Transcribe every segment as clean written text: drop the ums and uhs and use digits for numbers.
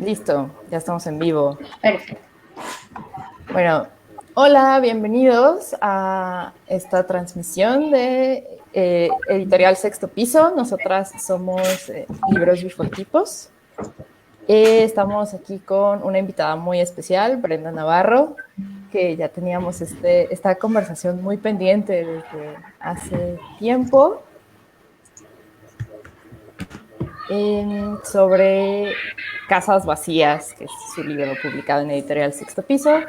Listo, ya estamos en vivo. Perfecto. Bueno, hola, bienvenidos a esta transmisión de Editorial Sexto Piso. Nosotras somos Libros Bifortipos. Estamos aquí con una invitada muy especial, Brenda Navarro, que ya teníamos esta conversación muy pendiente desde hace tiempo sobre Casas Vacías, que es su libro publicado en Editorial Sexto Piso.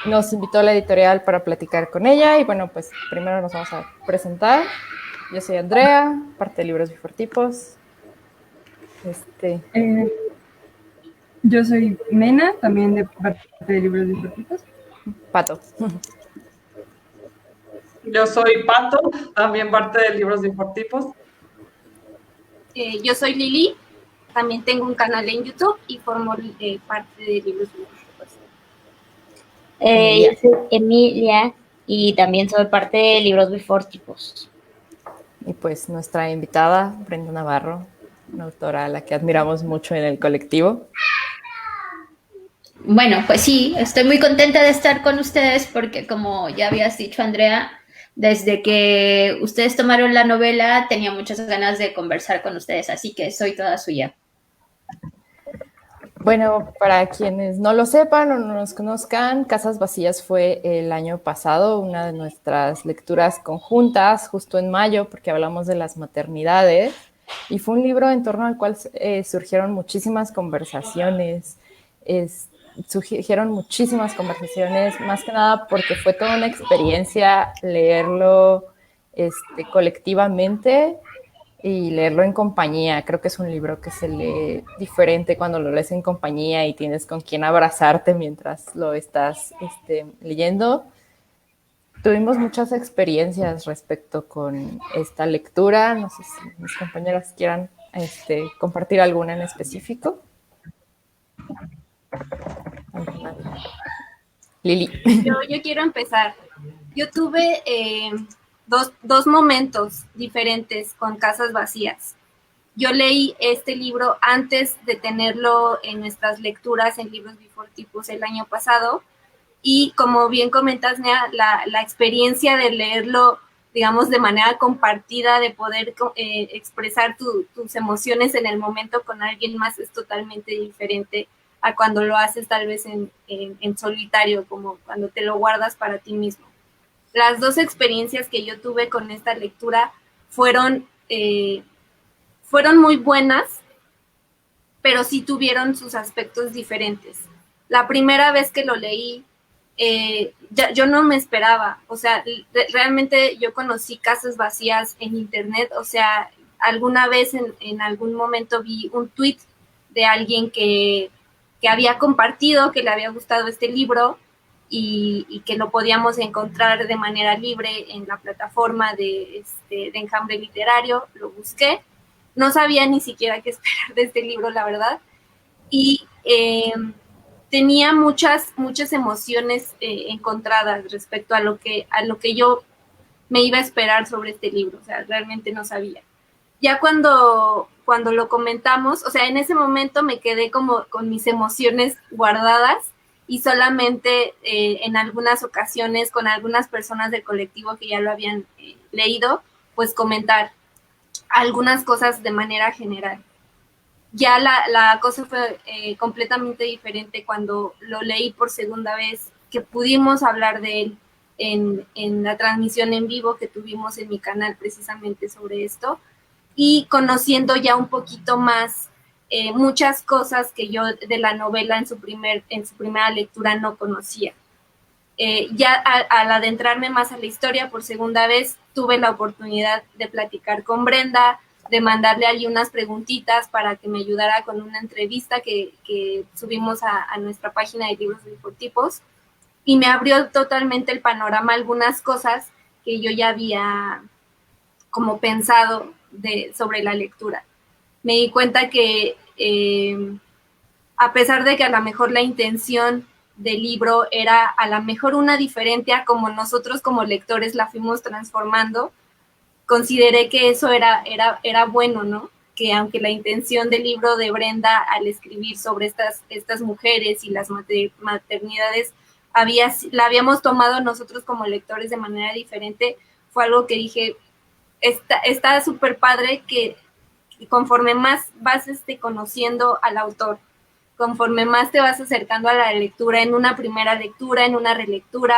Nos invitó a la editorial para platicar con ella y bueno, pues primero nos vamos a presentar. Yo soy Andrea, parte de Libros Bifortipos. Yo soy Mena, también de parte de Libros Bifortipos. Pato. Yo soy Pato, también parte de Libros Bifortipos. Yo soy Lili, también tengo un canal en YouTube y formo parte de Libros Bifortipos. Yo soy Emilia y también soy parte de Libros Bifortipos. Y pues nuestra invitada, Brenda Navarro, una autora a la que admiramos mucho en el colectivo. Bueno, pues sí, estoy muy contenta de estar con ustedes porque, como ya habías dicho, Andrea, desde que ustedes tomaron la novela tenía muchas ganas de conversar con ustedes, así que soy toda suya. Bueno, para quienes no lo sepan o no nos conozcan, Casas Vacías fue el año pasado una de nuestras lecturas conjuntas, justo en mayo, porque hablamos de las maternidades, y fue un libro en torno al cual surgieron muchísimas conversaciones, más que nada porque fue toda una experiencia leerlo colectivamente y leerlo en compañía. Creo que es un libro que se lee diferente cuando lo lees en compañía y tienes con quien abrazarte mientras lo estás leyendo. Tuvimos muchas experiencias respecto con esta lectura. No sé si mis compañeras quieran compartir alguna en específico. Lili. Yo quiero empezar. Yo tuve dos momentos diferentes con Casas Vacías. Yo leí este libro antes de tenerlo en nuestras lecturas en Libros Bifortipos el año pasado y como bien comentas, Nea, la experiencia de leerlo, digamos, de manera compartida, de poder expresar tus emociones en el momento con alguien más es totalmente diferente a cuando lo haces tal vez en solitario, como cuando te lo guardas para ti mismo. Las dos experiencias que yo tuve con esta lectura fueron muy buenas, pero sí tuvieron sus aspectos diferentes. La primera vez que lo leí, yo no me esperaba, o sea, realmente yo conocí Casas Vacías en internet, o sea, alguna vez en algún momento vi un tweet de alguien que había compartido, que le había gustado este libro y que lo podíamos encontrar de manera libre en la plataforma de Enjambre Literario. Lo busqué, no sabía ni siquiera qué esperar de este libro, la verdad, y tenía muchas emociones encontradas respecto a lo que yo me iba a esperar sobre este libro, o sea, realmente no sabía. Ya cuando lo comentamos, o sea, en ese momento me quedé como con mis emociones guardadas y solamente en algunas ocasiones con algunas personas del colectivo que ya lo habían leído, pues comentar algunas cosas de manera general. Ya la cosa fue completamente diferente cuando lo leí por segunda vez, que pudimos hablar de él en la transmisión en vivo que tuvimos en mi canal precisamente sobre esto, y conociendo ya un poquito más muchas cosas que yo de la novela en su primera lectura no conocía. Ya al adentrarme más a la historia por segunda vez, tuve la oportunidad de platicar con Brenda, de mandarle allí unas preguntitas para que me ayudara con una entrevista que subimos a nuestra página de Libros Bifortipos, y me abrió totalmente el panorama algunas cosas que yo ya había como pensado sobre la lectura. Me di cuenta que a pesar de que a lo mejor la intención del libro era a lo mejor una diferente a como nosotros como lectores la fuimos transformando, consideré que eso era bueno, ¿no? que aunque la intención del libro de Brenda al escribir sobre estas mujeres y las maternidades la habíamos tomado nosotros como lectores de manera diferente, fue algo que dije, está súper padre que conforme más vas conociendo al autor, conforme más te vas acercando a la lectura, en una primera lectura, en una relectura,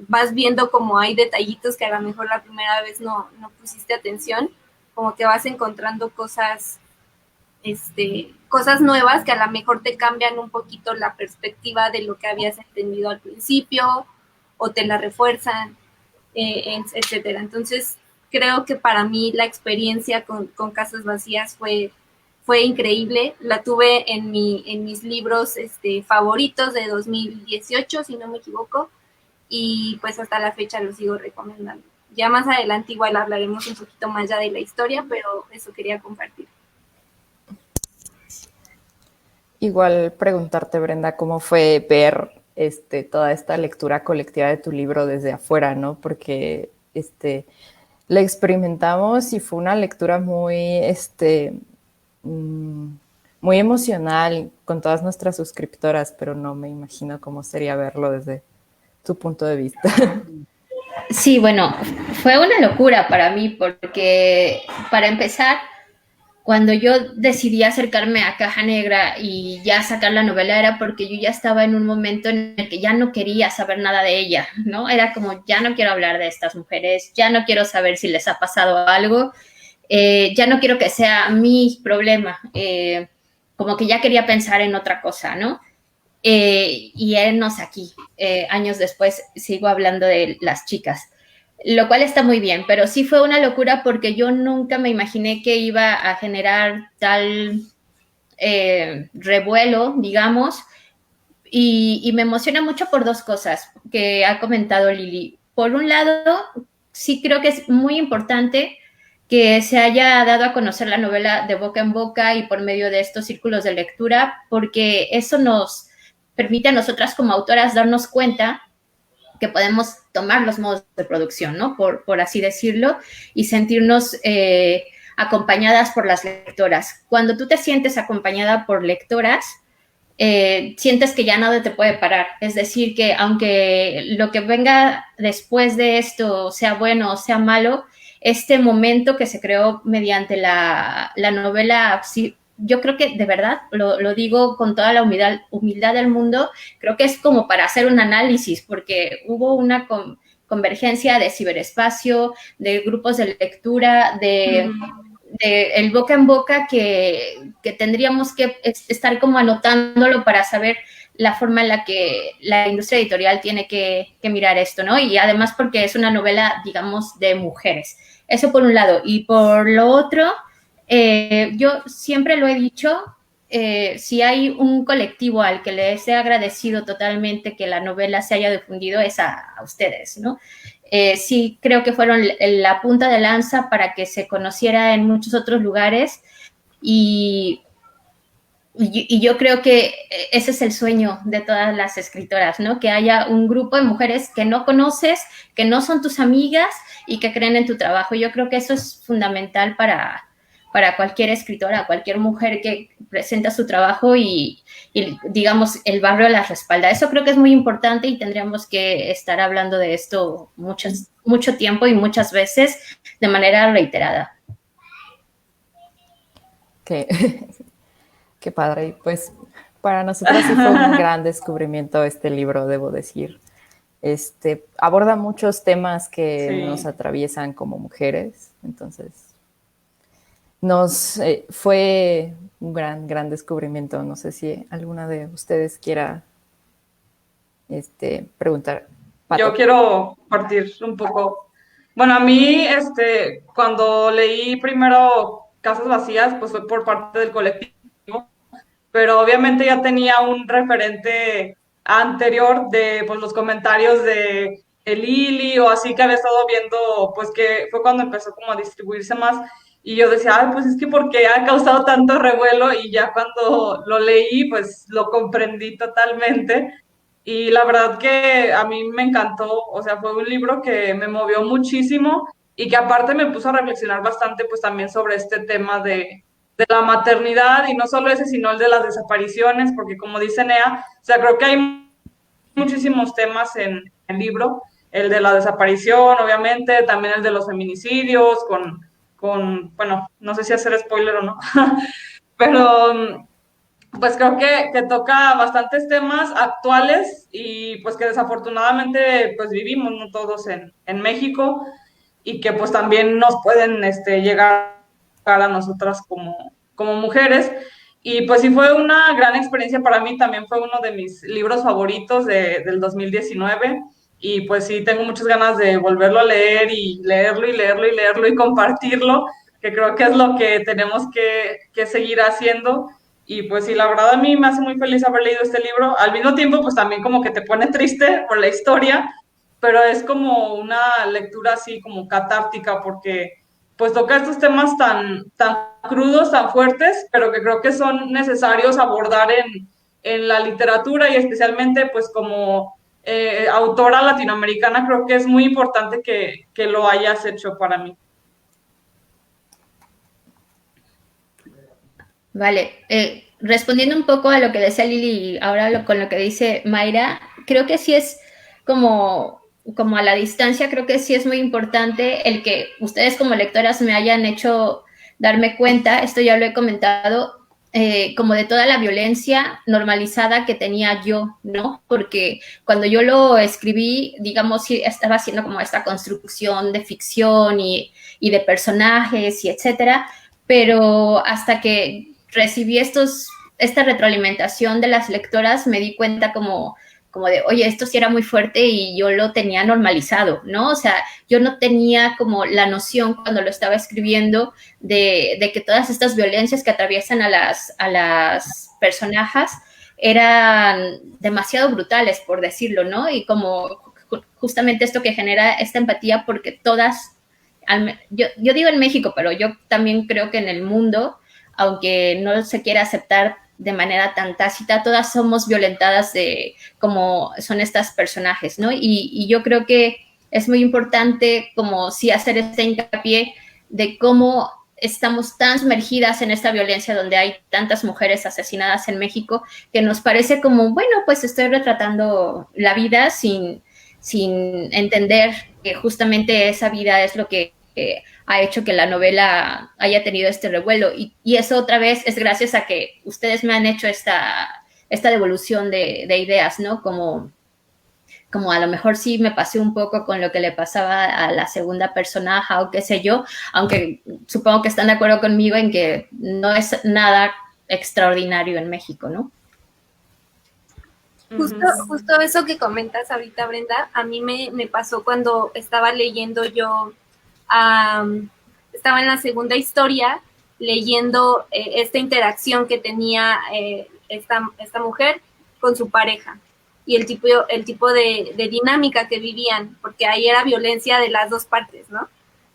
vas viendo como hay detallitos que a lo mejor la primera vez no pusiste atención, como que vas encontrando cosas nuevas que a lo mejor te cambian un poquito la perspectiva de lo que habías entendido al principio o te la refuerzan, etcétera. Entonces, creo que para mí la experiencia con Casas Vacías fue increíble. La tuve en mis libros favoritos de 2018, si no me equivoco, y pues hasta la fecha lo sigo recomendando. Ya más adelante igual hablaremos un poquito más ya de la historia, pero eso quería compartir. Igual preguntarte, Brenda, cómo fue ver toda esta lectura colectiva de tu libro desde afuera, ¿no? Porque la experimentamos y fue una lectura muy, muy emocional con todas nuestras suscriptoras, pero no me imagino cómo sería verlo desde tu punto de vista. Sí, bueno, fue una locura para mí porque, para empezar, cuando yo decidí acercarme a Caja Negra y ya sacar la novela era porque yo ya estaba en un momento en el que ya no quería saber nada de ella, ¿no? Era como, ya no quiero hablar de estas mujeres, ya no quiero saber si les ha pasado algo, ya no quiero que sea mi problema, como que ya quería pensar en otra cosa, ¿no? Y énos aquí, años después, sigo hablando de las chicas, lo cual está muy bien, pero sí fue una locura porque yo nunca me imaginé que iba a generar tal revuelo, digamos, y me emociona mucho por dos cosas que ha comentado Lili. Por un lado, sí creo que es muy importante que se haya dado a conocer la novela de boca en boca y por medio de estos círculos de lectura, porque eso nos permite a nosotras como autoras darnos cuenta que podemos tomar los modos de producción, ¿no? Por así decirlo, y sentirnos acompañadas por las lectoras. Cuando tú te sientes acompañada por lectoras, sientes que ya nada te puede parar. Es decir, que aunque lo que venga después de esto sea bueno o sea malo, este momento que se creó mediante la novela, sí, yo creo que de verdad, lo digo con toda la humildad del mundo, creo que es como para hacer un análisis, porque hubo una convergencia de ciberespacio, de grupos de lectura, de el boca en boca que tendríamos que estar como anotándolo para saber la forma en la que la industria editorial tiene que mirar esto, ¿no? Y además porque es una novela, digamos, de mujeres. Eso por un lado. Y por lo otro, yo siempre lo he dicho, si hay un colectivo al que les he agradecido totalmente que la novela se haya difundido es a ustedes, ¿no? Sí creo que fueron la punta de lanza para que se conociera en muchos otros lugares y yo creo que ese es el sueño de todas las escritoras, ¿no? Que haya un grupo de mujeres que no conoces, que no son tus amigas y que creen en tu trabajo. Yo creo que eso es fundamental para cualquier escritora, cualquier mujer que presenta su trabajo y, digamos, el barrio las respalda. Eso creo que es muy importante y tendríamos que estar hablando de esto mucho tiempo y muchas veces de manera reiterada. Qué padre. Y pues para nosotros sí fue un gran descubrimiento este libro, debo decir. Aborda muchos temas que nos atraviesan como mujeres, entonces fue un gran descubrimiento. No sé si alguna de ustedes quiera preguntar. Pato. Yo quiero partir un poco. Bueno, a mí, cuando leí primero Casas Vacías, pues fue por parte del colectivo, pero obviamente ya tenía un referente anterior de pues, los comentarios de Lili o así que había estado viendo, pues que fue cuando empezó como a distribuirse más. Y yo decía, ay, pues es que porque ha causado tanto revuelo y ya cuando lo leí, pues lo comprendí totalmente. Y la verdad que a mí me encantó, o sea, fue un libro que me movió muchísimo y que aparte me puso a reflexionar bastante, pues también sobre este tema de de la maternidad, y no solo ese, sino el de las desapariciones, porque como dice Nea, o sea, creo que hay muchísimos temas en el libro, el de la desaparición, obviamente, también el de los feminicidios, bueno, no sé si hacer spoiler o no, pero pues creo que toca bastantes temas actuales y pues que desafortunadamente pues vivimos, ¿no? Todos en México, y que pues también nos pueden llegar a nosotras como mujeres. Y pues sí fue una gran experiencia para mí, también fue uno de mis libros favoritos del 2019, y pues sí tengo muchas ganas de volverlo a leer y leerlo y leerlo y leerlo y compartirlo, que creo que es lo que tenemos que seguir haciendo. Y pues sí, la verdad a mí me hace muy feliz haber leído este libro. Al mismo tiempo, pues también como que te pone triste por la historia, pero es como una lectura así como catártica, porque pues toca estos temas tan crudos, tan fuertes, pero que creo que son necesarios abordar en la literatura, y especialmente pues como autora latinoamericana creo que es muy importante que lo hayas hecho para mí. Vale, respondiendo un poco a lo que decía Lili y ahora con lo que dice Mayra, creo que sí es como a la distancia, creo que sí es muy importante el que ustedes como lectoras me hayan hecho darme cuenta, esto ya lo he comentado, como de toda la violencia normalizada que tenía yo, ¿no? Porque cuando yo lo escribí, digamos, sí estaba haciendo como esta construcción de ficción y de personajes y etcétera, pero hasta que recibí esta retroalimentación de las lectoras, me di cuenta como de, oye, esto sí era muy fuerte y yo lo tenía normalizado, ¿no? O sea, yo no tenía como la noción cuando lo estaba escribiendo de que todas estas violencias que atraviesan a las personajes eran demasiado brutales, por decirlo, ¿no? Y como justamente esto que genera esta empatía, porque todas, yo digo en México, pero yo también creo que en el mundo, aunque no se quiera aceptar de manera tan tácita, todas somos violentadas de como son estas personajes, ¿no? Y yo creo que es muy importante como sí hacer este hincapié de cómo estamos tan sumergidas en esta violencia donde hay tantas mujeres asesinadas en México, que nos parece como, bueno, pues estoy retratando la vida sin entender que justamente esa vida es lo que ha hecho que la novela haya tenido este revuelo. Y eso otra vez es gracias a que ustedes me han hecho esta devolución de ideas, ¿no? Como a lo mejor sí me pasé un poco con lo que le pasaba a la segunda personaje o qué sé yo, aunque supongo que están de acuerdo conmigo en que no es nada extraordinario en México, ¿no? Justo eso que comentas ahorita, Brenda, a mí me pasó cuando estaba leyendo yo, estaba en la segunda historia leyendo esta interacción que tenía esta mujer con su pareja y el tipo de dinámica que vivían, porque ahí era violencia de las dos partes, ¿no?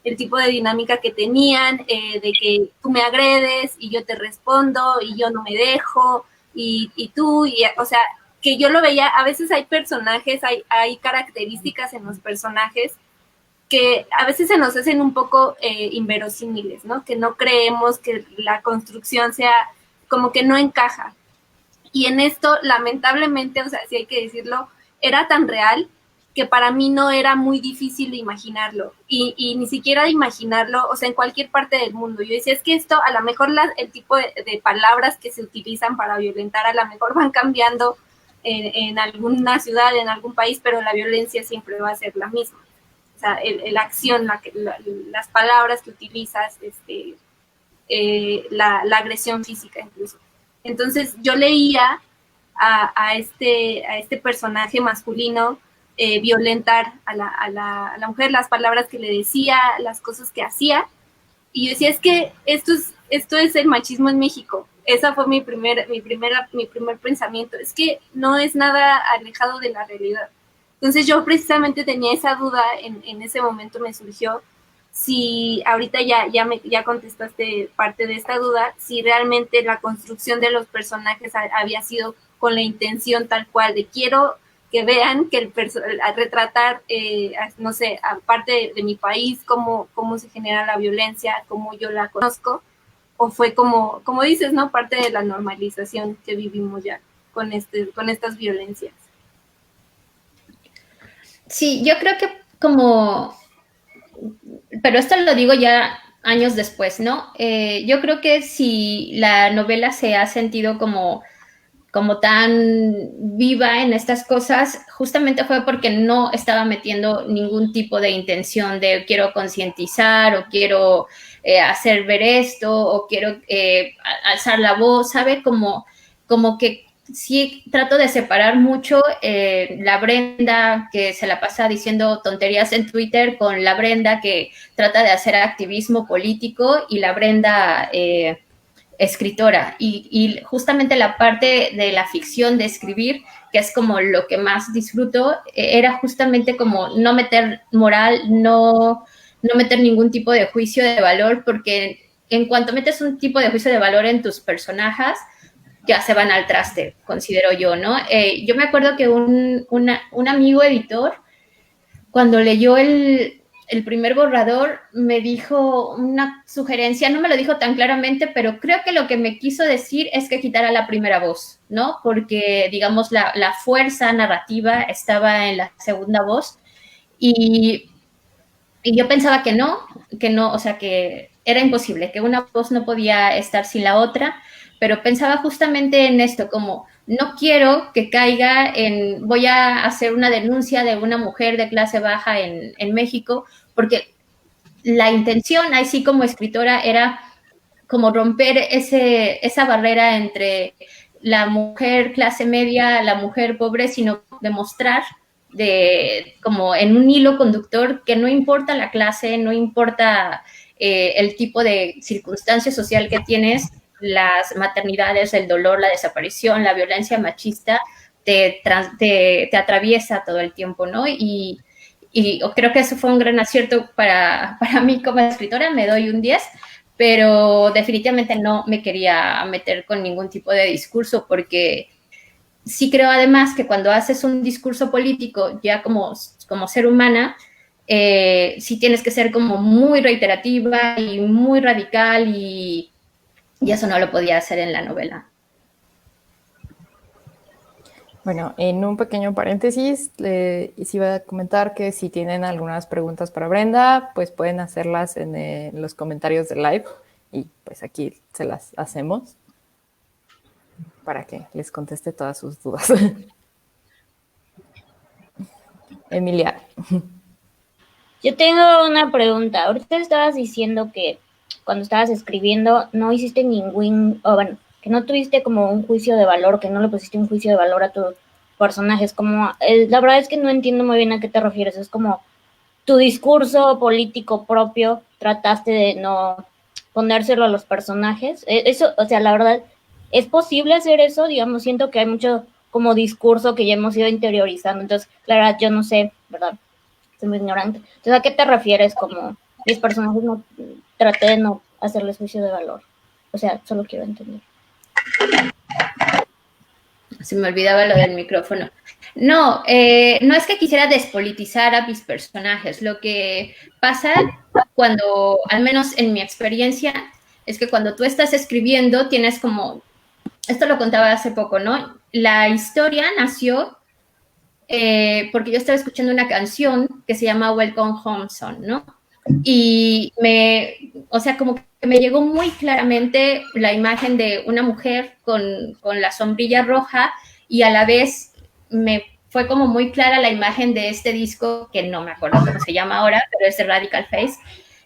El tipo de dinámica que tenían, de que tú me agredes y yo te respondo y yo no me dejo y tú, o sea, que yo lo veía, a veces hay personajes, hay características en los personajes que a veces se nos hacen un poco inverosímiles, ¿no? Que no creemos que la construcción sea, como que no encaja. Y en esto, lamentablemente, o sea, sí hay que decirlo, era tan real que para mí no era muy difícil de imaginarlo. Y ni siquiera de imaginarlo, o sea, en cualquier parte del mundo. Yo decía, es que esto, a lo mejor el tipo de palabras que se utilizan para violentar, a lo mejor van cambiando en alguna ciudad, en algún país, pero la violencia siempre va a ser la misma. O sea, la acción, las palabras que utilizas, la agresión física incluso. Entonces yo leía a este personaje masculino violentar a la mujer, las palabras que le decía, las cosas que hacía, y yo decía, es que esto es el machismo en México. Esa fue mi primer pensamiento, es que no es nada alejado de la realidad. Entonces yo precisamente tenía esa duda, en ese momento me surgió, si ahorita ya contestaste parte de esta duda, si realmente la construcción de los personajes había sido con la intención tal cual de quiero que vean que al retratar, no sé, aparte de mi país, cómo se genera la violencia, cómo yo la conozco, o fue como dices, ¿no? Parte de la normalización que vivimos ya con estas violencias. Sí, yo creo que pero esto lo digo ya años después, ¿no? Yo creo que si la novela se ha sentido como tan viva en estas cosas, justamente fue porque no estaba metiendo ningún tipo de intención de quiero concientizar o quiero hacer ver esto o quiero alzar la voz, ¿sabe? Como que sí trato de separar mucho la Brenda que se la pasa diciendo tonterías en Twitter con la Brenda que trata de hacer activismo político y la Brenda escritora. Y justamente la parte de la ficción de escribir, que es como lo que más disfruto, era justamente como no meter moral, no meter ningún tipo de juicio de valor, porque en cuanto metes un tipo de juicio de valor en tus personajes, ya se van al traste, considero yo, ¿no? Yo me acuerdo que un amigo editor, cuando leyó el primer borrador, me dijo una sugerencia, no me lo dijo tan claramente, pero creo que lo que me quiso decir es que quitara la primera voz, ¿no? Porque, digamos, la fuerza narrativa estaba en la segunda voz y yo pensaba que no, o sea, que era imposible, que una voz no podía estar sin la otra, pero pensaba justamente en esto, como no quiero que caiga voy a hacer una denuncia de una mujer de clase baja en México, porque la intención, así como escritora, era como romper esa barrera entre la mujer clase media, la mujer pobre, sino demostrar como en un hilo conductor que no importa la clase, no importa el tipo de circunstancia social que tienes, las maternidades, el dolor, la desaparición, la violencia machista, te atraviesa todo el tiempo, ¿no? Y creo que eso fue un gran acierto para mí como escritora, me doy un 10, pero definitivamente no me quería meter con ningún tipo de discurso porque sí creo además que cuando haces un discurso político ya como ser humana, sí tienes que ser como muy reiterativa y muy radical y eso no lo podía hacer en la novela. Bueno, en un pequeño paréntesis, les iba a comentar que si tienen algunas preguntas para Brenda, pues pueden hacerlas en los comentarios del live y pues aquí se las hacemos para que les conteste todas sus dudas. Emilia. Yo tengo una pregunta. Ahorita estabas diciendo que cuando estabas escribiendo no hiciste que no tuviste como un juicio de valor, que no le pusiste un juicio de valor a tus personajes. La verdad es que no entiendo muy bien a qué te refieres. Es como tu discurso político propio, trataste de no ponérselo a los personajes. Eso, o sea, la verdad, ¿es posible hacer eso? Digamos, siento que hay mucho como discurso que ya hemos ido interiorizando. Entonces, la verdad, yo no sé, ¿verdad? Soy muy ignorante. Entonces, ¿a qué te refieres? Como mis personajes traté de no hacerles juicio de valor. O sea, solo quiero entender. Se me olvidaba lo del micrófono. No, no es que quisiera despolitizar a mis personajes. Lo que pasa cuando, al menos en mi experiencia, es que cuando tú estás escribiendo tienes como, esto lo contaba hace poco, ¿no? La historia nació porque yo estaba escuchando una canción que se llama Welcome Home Son, ¿no? Y o sea, como que me llegó muy claramente la imagen de una mujer con la sombrilla roja y a la vez me fue como muy clara la imagen de este disco, que no me acuerdo cómo se llama ahora, pero es de Radical Face,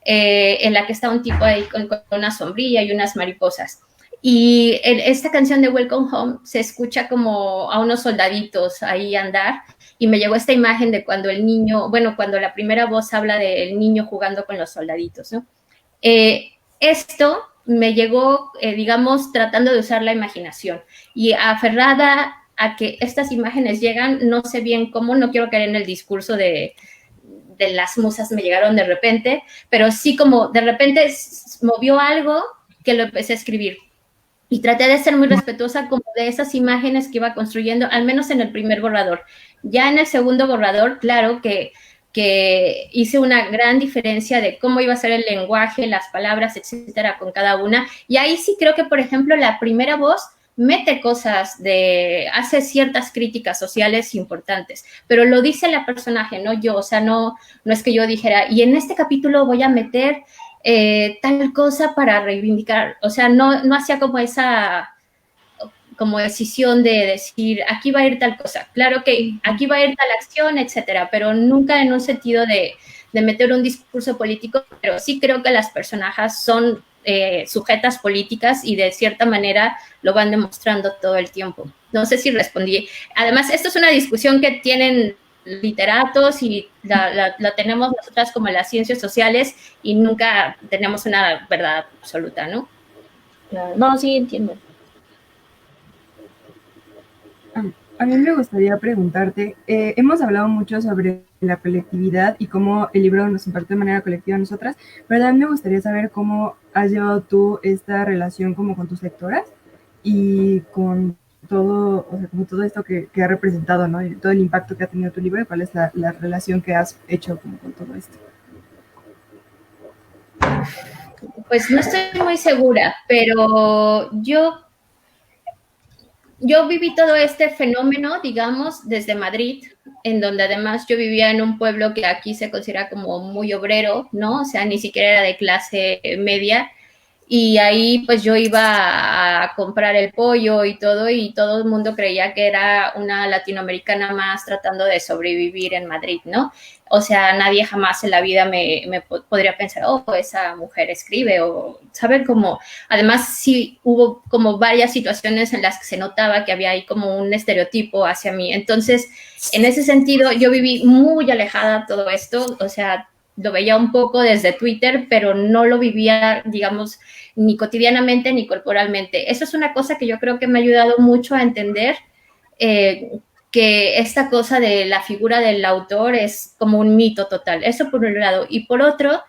en la que está un tipo ahí con una sombrilla y unas mariposas. Y esta canción de Welcome Home se escucha como a unos soldaditos ahí andar y me llegó esta imagen de cuando el niño, bueno, cuando la primera voz habla del niño jugando con los soldaditos, ¿no? Esto me llegó, digamos, tratando de usar la imaginación y aferrada a que estas imágenes llegan, no sé bien cómo, no quiero caer en el discurso de las musas me llegaron de repente, pero sí como de repente movió algo que lo empecé a escribir. Y traté de ser muy respetuosa como de esas imágenes que iba construyendo, al menos en el primer borrador. Ya en el segundo borrador, claro que que hice una gran diferencia de cómo iba a ser el lenguaje, las palabras, etcétera, con cada una. Y ahí sí creo que, por ejemplo, la primera voz mete cosas hace ciertas críticas sociales importantes, pero lo dice la personaje, no yo, o sea, no es que yo dijera, y en este capítulo voy a meter tal cosa para reivindicar, o sea, no hacía como esa como decisión de decir, aquí va a ir tal cosa, claro que aquí va a ir tal acción, etcétera, pero nunca en un sentido de meter un discurso político, pero sí creo que las personajes son sujetas políticas y de cierta manera lo van demostrando todo el tiempo. No sé si respondí. Además, esto es una discusión que tienen literatos y la tenemos nosotras como las ciencias sociales y nunca tenemos una verdad absoluta, ¿no? No, sí, entiendo. A mí me gustaría preguntarte, hemos hablado mucho sobre la colectividad y cómo el libro nos impactó de manera colectiva a nosotras, pero también me gustaría saber cómo has llevado tú esta relación como con tus lectoras y con todo, o sea, como todo esto que ha representado, ¿no? Y todo el impacto que ha tenido tu libro y cuál es la relación que has hecho como con todo esto. Pues no estoy muy segura, pero yo viví todo este fenómeno, digamos, desde Madrid, en donde además yo vivía en un pueblo que aquí se considera como muy obrero, ¿no? O sea, ni siquiera era de clase media. Y ahí pues yo iba a comprar el pollo y todo el mundo creía que era una latinoamericana más tratando de sobrevivir en Madrid, ¿no? O sea, nadie jamás en la vida me podría pensar, oh, esa mujer escribe o saber cómo. Además, sí hubo como varias situaciones en las que se notaba que había ahí como un estereotipo hacia mí. Entonces, en ese sentido, yo viví muy alejada de todo esto, o sea, lo veía un poco desde Twitter, pero no lo vivía, digamos, ni cotidianamente ni corporalmente. Eso es una cosa que yo creo que me ha ayudado mucho a entender que esta cosa de la figura del autor es como un mito total. Eso por un lado. Y por otro,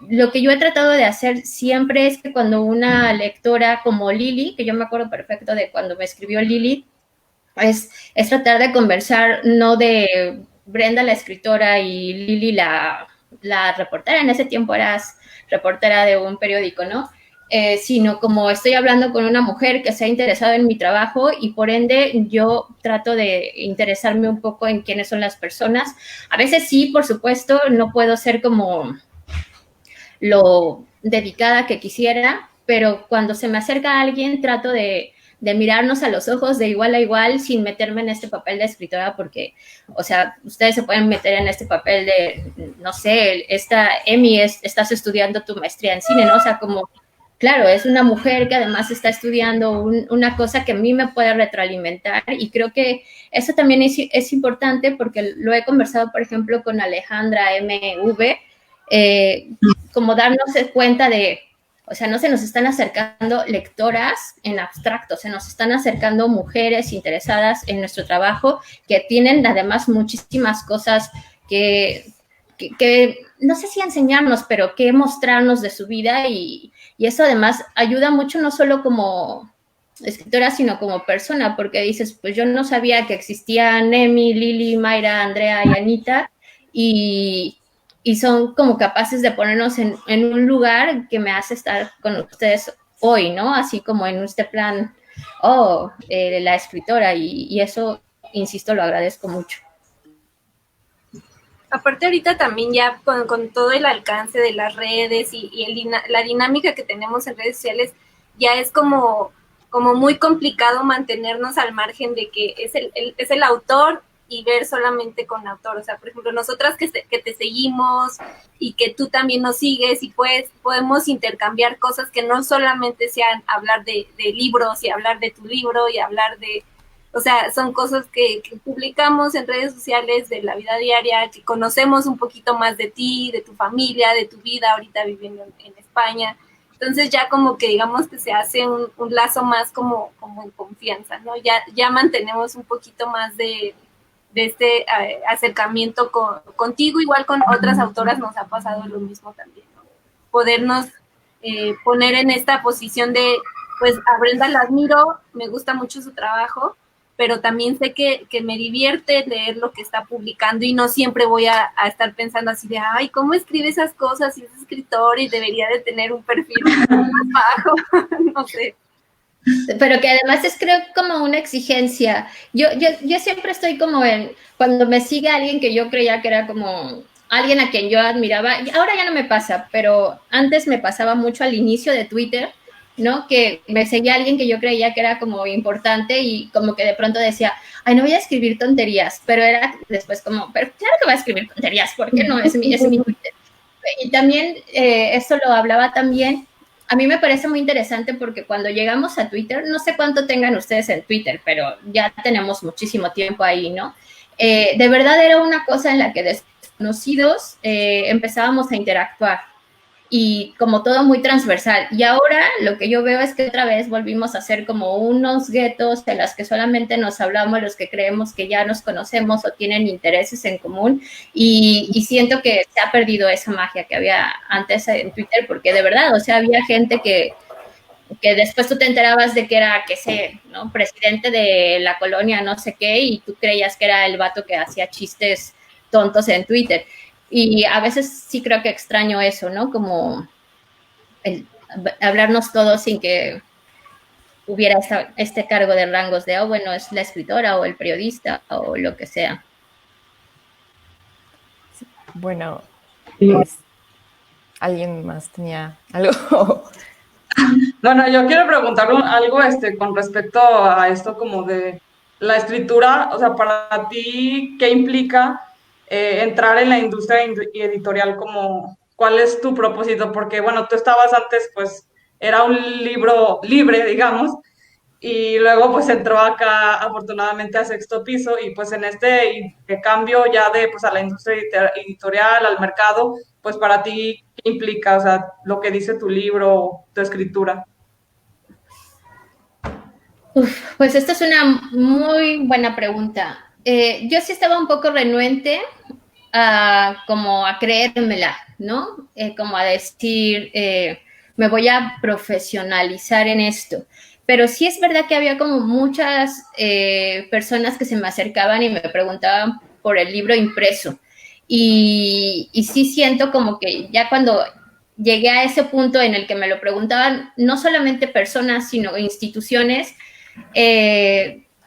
lo que yo he tratado de hacer siempre es que cuando una lectora como Lili, que yo me acuerdo perfecto de cuando me escribió Lili, es tratar de conversar, no de Brenda la escritora y Lili la reportera, en ese tiempo eras reportera de un periódico, ¿no? Sino como estoy hablando con una mujer que se ha interesado en mi trabajo y por ende yo trato de interesarme un poco en quiénes son las personas. A veces sí, por supuesto, no puedo ser como lo dedicada que quisiera, pero cuando se me acerca a alguien trato de mirarnos a los ojos de igual a igual sin meterme en este papel de escritora porque, o sea, ustedes se pueden meter en este papel de, no sé, estás estudiando tu maestría en cine, ¿no? O sea, como, claro, es una mujer que además está estudiando una cosa que a mí me puede retroalimentar y creo que eso también es importante porque lo he conversado, por ejemplo, con Alejandra MV, como darnos cuenta de, o sea, no se nos están acercando lectoras en abstracto, se nos están acercando mujeres interesadas en nuestro trabajo que tienen además muchísimas cosas que no sé si enseñarnos, pero que mostrarnos de su vida y eso además ayuda mucho no solo como escritora, sino como persona, porque dices, pues yo no sabía que existían Nemi, Lili, Mayra, Andrea y Anita y son como capaces de ponernos en un lugar que me hace estar con ustedes hoy, ¿no? Así como en este plan, la escritora, y eso, insisto, lo agradezco mucho. Aparte ahorita también ya con todo el alcance de las redes y la dinámica que tenemos en redes sociales, ya es como muy complicado mantenernos al margen de que es el autor y ver solamente con autor. O sea, por ejemplo, nosotras que te seguimos y que tú también nos sigues y pues podemos intercambiar cosas que no solamente sean hablar de libros y hablar de tu libro y hablar de, o sea, son cosas que publicamos en redes sociales de la vida diaria, que conocemos un poquito más de ti, de tu familia, de tu vida ahorita viviendo en España. Entonces ya como que digamos que se hace un lazo más como en confianza, ¿no? Ya mantenemos un poquito más de este acercamiento contigo, igual con otras autoras nos ha pasado lo mismo también, ¿no? Podernos poner en esta posición de, pues a Brenda la admiro, me gusta mucho su trabajo, pero también sé que me divierte leer lo que está publicando y no siempre voy a estar pensando así de, ay, ¿cómo escribe esas cosas? Si es escritor y debería de tener un perfil más bajo, no sé. Pero que además es, creo, como una exigencia. Yo siempre estoy como cuando me sigue alguien que yo creía que era como alguien a quien yo admiraba, y ahora ya no me pasa, pero antes me pasaba mucho al inicio de Twitter, ¿no? Que me seguía alguien que yo creía que era como importante y como que de pronto decía, ay, no voy a escribir tonterías, pero era después como, pero claro que voy a escribir tonterías, ¿por qué no? Es mi Twitter. Y también, esto lo hablaba también, a mí me parece muy interesante porque cuando llegamos a Twitter, no sé cuánto tengan ustedes en Twitter, pero ya tenemos muchísimo tiempo ahí, ¿no? De verdad era una cosa en la que desconocidos empezábamos a interactuar y como todo muy transversal. Y ahora lo que yo veo es que otra vez volvimos a ser como unos guetos en los que solamente nos hablamos los que creemos que ya nos conocemos o tienen intereses en común, y siento que se ha perdido esa magia que había antes en Twitter, porque de verdad, o sea, había gente que después tú te enterabas de que era, qué sé, ¿no? Presidente de la colonia no sé qué, y tú creías que era el vato que hacía chistes tontos en Twitter. Y a veces sí creo que extraño eso, ¿no? Como hablarnos todos sin que hubiera este cargo de rangos de, oh, bueno, es la escritora o el periodista o lo que sea. Bueno, pues, ¿alguien más tenía algo? Bueno, yo quiero preguntar algo con respecto a esto como de la escritura, o sea, para ti, ¿qué implica entrar en la industria editorial? Como, ¿cuál es tu propósito? Porque, bueno, tú estabas antes, pues, era un libro libre, digamos, y luego, pues, entró acá, afortunadamente, a Sexto Piso, y, pues, en este cambio ya de, pues, a la industria editorial, al mercado, pues, para ti, ¿qué implica? O sea, lo que dice tu libro, tu escritura. Pues esta es una muy buena pregunta. Yo sí estaba un poco renuente como a creérmela, ¿no? Como a decir, me voy a profesionalizar en esto. Pero sí es verdad que había como muchas personas que se me acercaban y me preguntaban por el libro impreso. Y sí siento como que ya cuando llegué a ese punto en el que me lo preguntaban, no solamente personas, sino instituciones,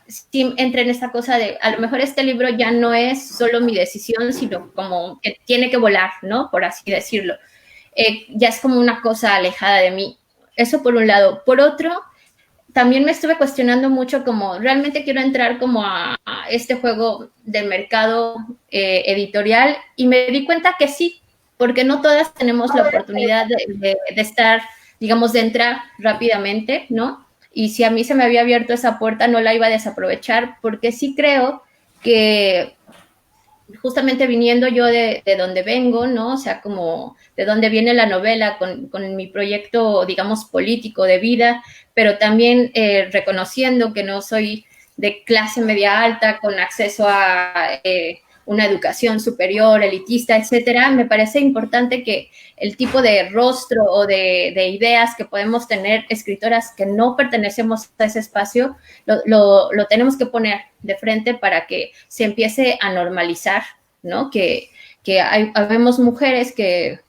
sí entré en esta cosa de, a lo mejor este libro ya no es solo mi decisión, sino como que tiene que volar, ¿no? Por así decirlo. Ya es como una cosa alejada de mí. Eso por un lado. Por otro, también me estuve cuestionando mucho como, ¿realmente quiero entrar como a este juego del mercado editorial? Y me di cuenta que sí, porque no todas tenemos la oportunidad de estar, digamos, de entrar rápidamente, ¿no? Y si a mí se me había abierto esa puerta, no la iba a desaprovechar, porque sí creo que justamente viniendo yo de donde vengo, ¿no? O sea, como de donde viene la novela con mi proyecto, digamos, político de vida, pero también reconociendo que no soy de clase media alta, con acceso a una educación superior, elitista, etcétera, me parece importante que el tipo de rostro o de ideas que podemos tener escritoras que no pertenecemos a ese espacio, lo tenemos que poner de frente para que se empiece a normalizar, ¿no? Que habemos mujeres que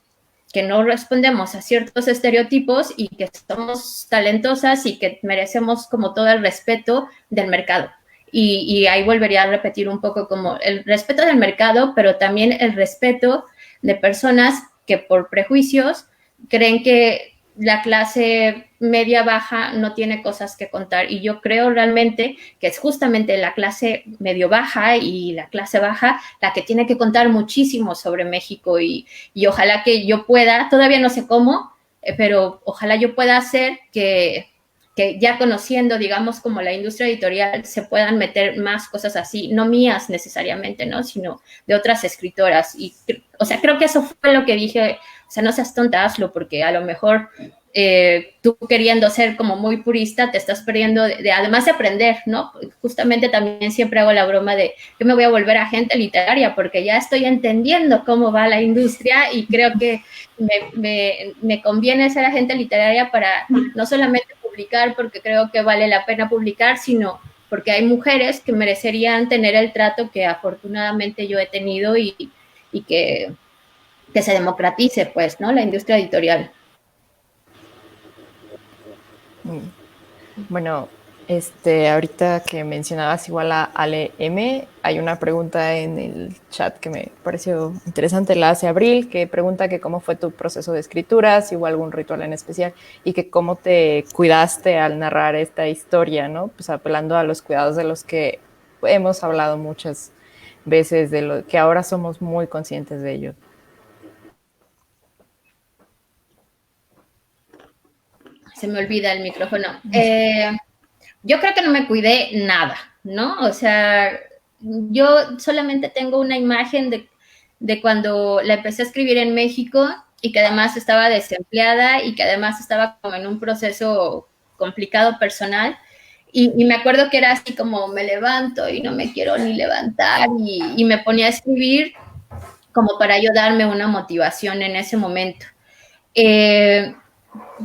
no respondemos a ciertos estereotipos y que somos talentosas y que merecemos como todo el respeto del mercado. Y ahí volvería a repetir un poco como el respeto del mercado, pero también el respeto de personas que por prejuicios creen que la clase media baja no tiene cosas que contar. Y yo creo realmente que es justamente la clase medio baja y la clase baja la que tiene que contar muchísimo sobre México. Y ojalá que yo pueda, todavía no sé cómo, pero ojalá yo pueda hacer que ya conociendo, digamos, como la industria editorial, se puedan meter más cosas así, no mías necesariamente, ¿no? Sino de otras escritoras. Y, o sea, creo que eso fue lo que dije, o sea, no seas tonta, hazlo, porque a lo mejor tú queriendo ser como muy purista, te estás perdiendo además de aprender, ¿no? Justamente también siempre hago la broma de que me voy a volver agente literaria, porque ya estoy entendiendo cómo va la industria y creo que me conviene ser agente literaria para no solamente publicar, porque creo que vale la pena publicar, sino porque hay mujeres que merecerían tener el trato que afortunadamente yo he tenido y que se democratice, pues, ¿no? La industria editorial. Bueno, ahorita que mencionabas igual a Ale M, hay una pregunta en el chat que me pareció interesante, la hace Abril, que pregunta que cómo fue tu proceso de escritura, si hubo algún ritual en especial y que cómo te cuidaste al narrar esta historia, ¿no? Pues apelando a los cuidados de los que hemos hablado muchas veces, de lo que ahora somos muy conscientes de ello. Se me olvida el micrófono. Yo creo que no me cuidé nada, ¿no? O sea, yo solamente tengo una imagen de cuando la empecé a escribir en México y que además estaba desempleada y que además estaba como en un proceso complicado personal. Y me acuerdo que era así como me levanto y no me quiero ni levantar y me ponía a escribir como para yo darme una motivación en ese momento.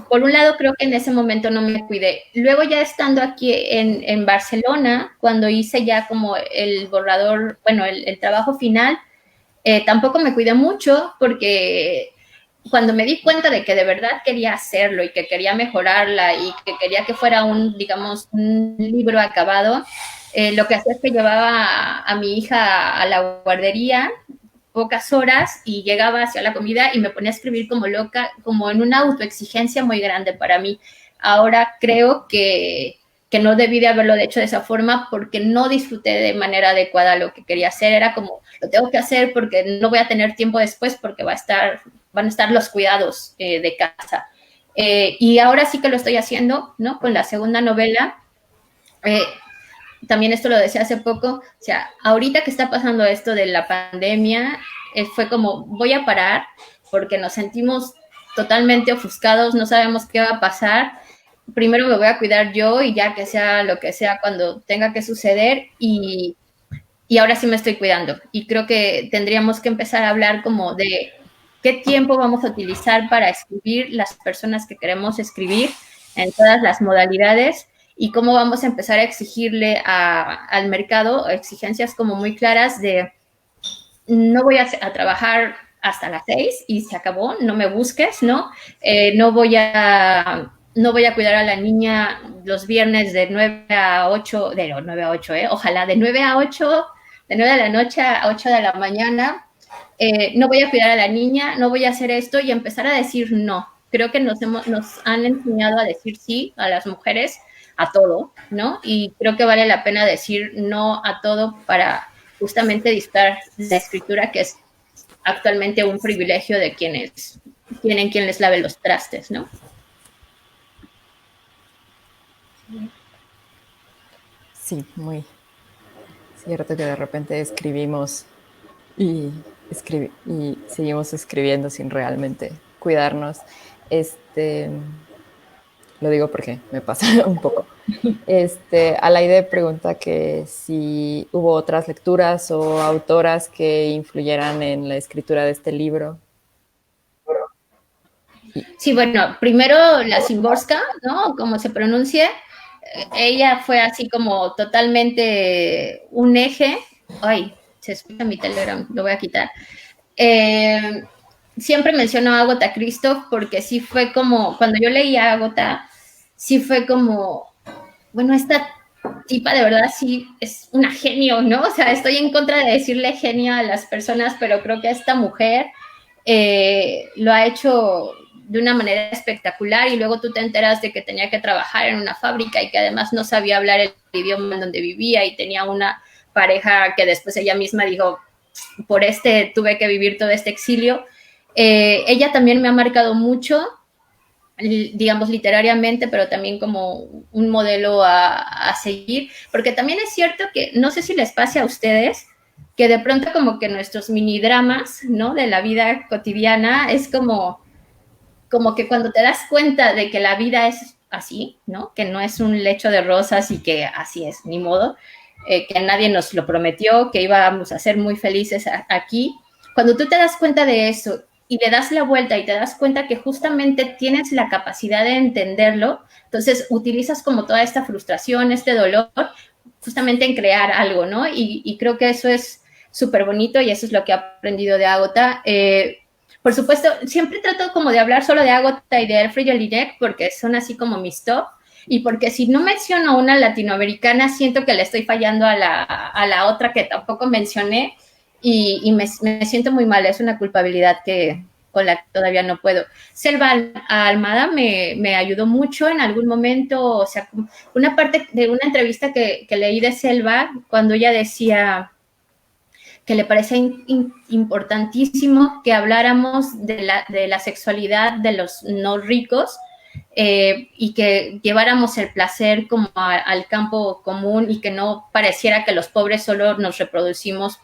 Por un lado, creo que en ese momento no me cuidé. Luego ya estando aquí en Barcelona, cuando hice ya como el borrador, bueno, el trabajo final, tampoco me cuidé mucho porque cuando me di cuenta de que de verdad quería hacerlo y que quería mejorarla y que quería que fuera digamos, un libro acabado, lo que hacía es que llevaba a mi hija a la guardería pocas horas y llegaba hacia la comida y me ponía a escribir como loca, como en una autoexigencia muy grande para mí. Ahora creo que no debí de haberlo hecho de esa forma porque no disfruté de manera adecuada lo que quería hacer. Era como, lo tengo que hacer porque no voy a tener tiempo después porque van a estar los cuidados de casa. Y ahora sí que lo estoy haciendo, ¿no? Con la segunda novela. También esto lo decía hace poco, o sea, ahorita que está pasando esto de la pandemia, fue como, voy a parar porque nos sentimos totalmente ofuscados, no sabemos qué va a pasar. Primero me voy a cuidar yo y ya que sea lo que sea cuando tenga que suceder y ahora sí me estoy cuidando. Y creo que tendríamos que empezar a hablar como de qué tiempo vamos a utilizar para escribir las personas que queremos escribir en todas las modalidades y cómo vamos a empezar a exigirle al mercado exigencias como muy claras de no voy a trabajar hasta las 6 y se acabó, no me busques, ¿no? No voy a cuidar a la niña los viernes de 9 a 8, de 9 a 8, ojalá de 9 a 8, de 9 de la noche a 8 de la mañana, no voy a cuidar a la niña, no voy a hacer esto y empezar a decir no. Creo que nos han enseñado a decir sí a las mujeres, a todo, ¿no? Y creo que vale la pena decir no a todo para justamente disfrutar la escritura, que es actualmente un privilegio de quienes tienen quien les lave los trastes, ¿no? Sí, muy cierto que de repente escribimos y seguimos escribiendo sin realmente cuidarnos. Lo digo porque me pasa un poco. Alaide pregunta que si hubo otras lecturas o autoras que influyeran en la escritura de este libro. Sí, bueno, primero la Szymborska, ¿no? Como se pronuncie. Ella fue así como totalmente un eje. Ay, se escucha mi Telegram, lo voy a quitar. Siempre menciono a Agatha Christoph porque sí fue como, cuando yo leía a Agatha, sí fue como, bueno, esta tipa de verdad sí es una genio, ¿no? O sea, estoy en contra de decirle genio a las personas, pero creo que esta mujer lo ha hecho de una manera espectacular y luego tú te enteras de que tenía que trabajar en una fábrica y que además no sabía hablar el idioma en donde vivía y tenía una pareja que después ella misma dijo, por tuve que vivir todo este exilio. Ella también me ha marcado mucho, digamos literariamente, pero también como un modelo a seguir, porque también es cierto que, no sé si les pase a ustedes, que de pronto como que nuestros mini dramas, ¿no? De la vida cotidiana es como que cuando te das cuenta de que la vida es así, ¿no? Que no es un lecho de rosas y que así es, ni modo, que nadie nos lo prometió, que íbamos a ser muy felices aquí. Cuando tú te das cuenta de eso y le das la vuelta y te das cuenta que justamente tienes la capacidad de entenderlo, entonces utilizas como toda esta frustración, este dolor, justamente en crear algo, ¿no? Y creo que eso es súper bonito y eso es lo que he aprendido de Ágota. Por supuesto, siempre trato como de hablar solo de Ágota y de Alfred Jelinek porque son así como mis top, y porque si no menciono una latinoamericana, siento que le estoy fallando a la otra que tampoco mencioné, y me siento muy mal, es una culpabilidad con la que todavía no puedo. Selva Almada me ayudó mucho en algún momento, o sea, una parte de una entrevista que leí de Selva, cuando ella decía que le parece importantísimo que habláramos de la sexualidad de los no ricos, y que lleváramos el placer como al campo común y que no pareciera que los pobres solo nos reproducimos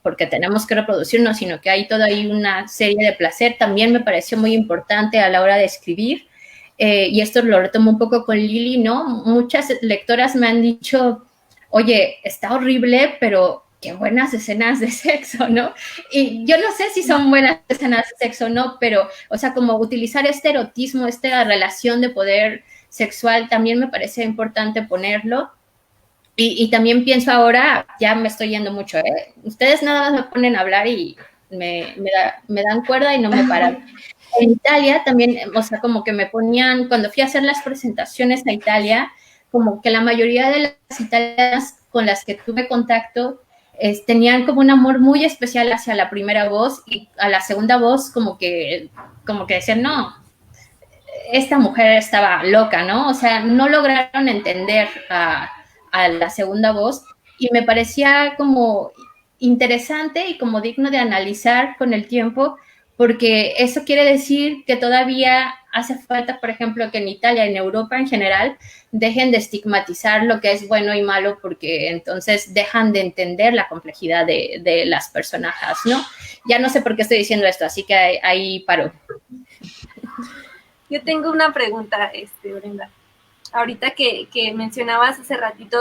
porque tenemos que reproducirnos, sino que hay toda ahí una serie de placer. También me pareció muy importante a la hora de escribir, y esto lo retomo un poco con Lili, ¿no? Muchas lectoras me han dicho, oye, está horrible, pero qué buenas escenas de sexo, ¿no? Y yo no sé si son buenas escenas de sexo o no, pero, o sea, como utilizar este erotismo, esta relación de poder sexual, también me parece importante ponerlo. Y también pienso ahora, ya me estoy yendo mucho, ¿eh? Ustedes nada más me ponen a hablar y me dan cuerda y no me paran. En Italia también, o sea, como que me ponían, cuando fui a hacer las presentaciones a Italia, como que la mayoría de las italianas con las que tuve contacto tenían como un amor muy especial hacia la primera voz, y a la segunda voz como que decían, no, esta mujer estaba loca, ¿no? O sea, no lograron entender a la segunda voz, y me parecía como interesante y como digno de analizar con el tiempo, porque eso quiere decir que todavía hace falta, por ejemplo, que en Italia, en Europa en general, dejen de estigmatizar lo que es bueno y malo, porque entonces dejan de entender la complejidad de las personajes, ¿no? Ya no sé por qué estoy diciendo esto, así que ahí paro. Yo tengo una pregunta, Brenda. Ahorita que mencionabas hace ratito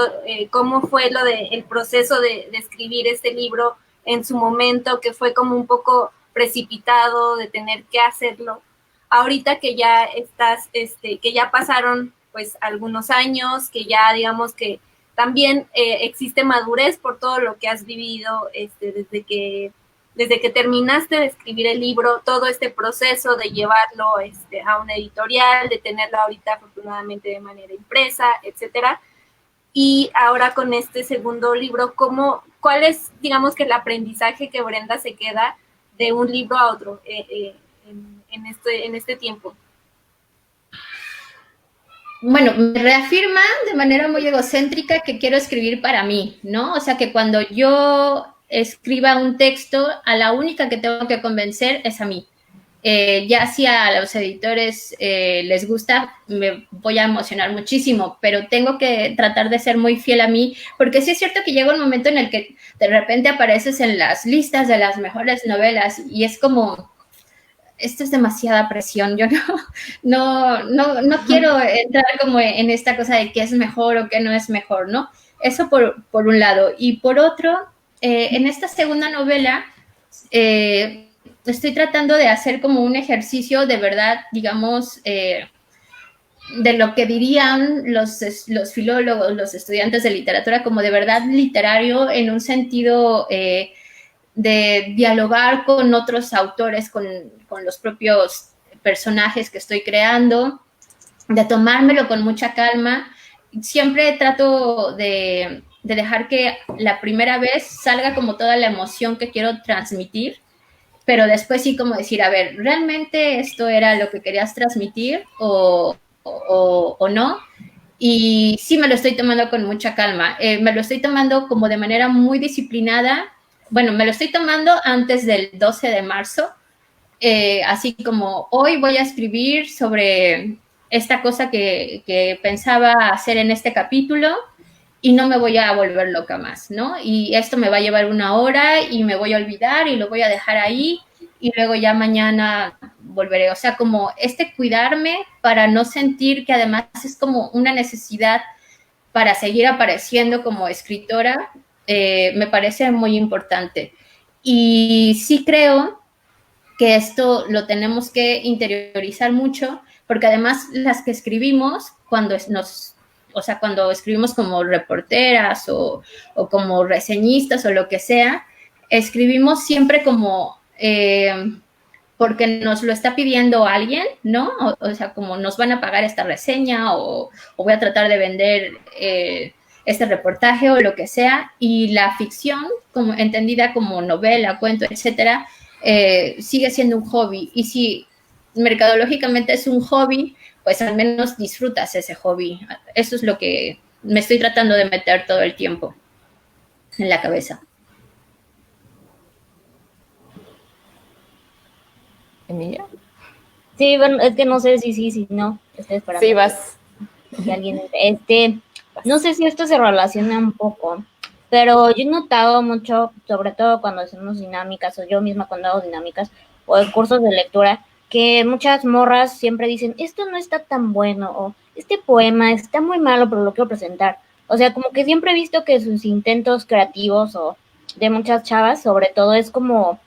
cómo fue el proceso de escribir este libro en su momento, que fue como un poco precipitado de tener que hacerlo. Ahorita que ya que ya pasaron pues algunos años, que ya digamos que también existe madurez por todo lo que has vivido desde que terminaste de escribir el libro, todo este proceso de llevarlo a una editorial, de tenerlo ahorita afortunadamente de manera impresa, etcétera. Y ahora con este segundo libro, ¿cuál es, digamos, que el aprendizaje que Brenda se queda de un libro a otro en este tiempo? Bueno, me reafirma de manera muy egocéntrica que quiero escribir para mí, ¿no? O sea, que cuando yo escriba un texto, a la única que tengo que convencer es a mí. Ya si a los editores les gusta, me voy a emocionar muchísimo, pero tengo que tratar de ser muy fiel a mí, porque sí es cierto que llega un momento en el que de repente apareces en las listas de las mejores novelas y es como, esto es demasiada presión, yo no quiero entrar como en esta cosa de qué es mejor o qué no es mejor, ¿no? Eso por un lado. Y por otro, en esta segunda novela, estoy tratando de hacer como un ejercicio de verdad, digamos, de lo que dirían los filólogos, los estudiantes de literatura, como de verdad literario en un sentido de dialogar con otros autores, con los propios personajes que estoy creando, de tomármelo con mucha calma. Siempre trato de dejar que la primera vez salga como toda la emoción que quiero transmitir, pero después sí como decir, a ver, ¿realmente esto era lo que querías transmitir o no? Y sí me lo estoy tomando con mucha calma. Me lo estoy tomando como de manera muy disciplinada. Bueno, me lo estoy tomando antes del 12 de marzo, así como hoy voy a escribir sobre esta cosa que pensaba hacer en este capítulo y no me voy a volver loca más, ¿no? Y esto me va a llevar 1 hora y me voy a olvidar y lo voy a dejar ahí y luego ya mañana volveré. O sea, como cuidarme para no sentir que además es como una necesidad para seguir apareciendo como escritora, me parece muy importante. Y sí creo que esto lo tenemos que interiorizar mucho, porque además las que escribimos, cuando nos o sea, cuando escribimos como reporteras o como reseñistas o lo que sea, escribimos siempre como porque nos lo está pidiendo alguien, ¿no? O sea, como nos van a pagar esta reseña o voy a tratar de vender este reportaje o lo que sea. Y la ficción, como entendida como novela, cuento, etcétera, sigue siendo un hobby. Y si mercadológicamente es un hobby, pues al menos disfrutas ese hobby. Eso es lo que me estoy tratando de meter todo el tiempo en la cabeza. Emilia. Sí, bueno, es que no sé si no. Estoy esperando. Sí, vas. Que alguien, no sé si esto se relaciona un poco, pero yo he notado mucho, sobre todo cuando hacemos dinámicas, o yo misma cuando hago dinámicas, o en cursos de lectura, que muchas morras siempre dicen, esto no está tan bueno, o este poema está muy malo, pero lo quiero presentar. O sea, como que siempre he visto que sus intentos creativos, o de muchas chavas, sobre todo, es como,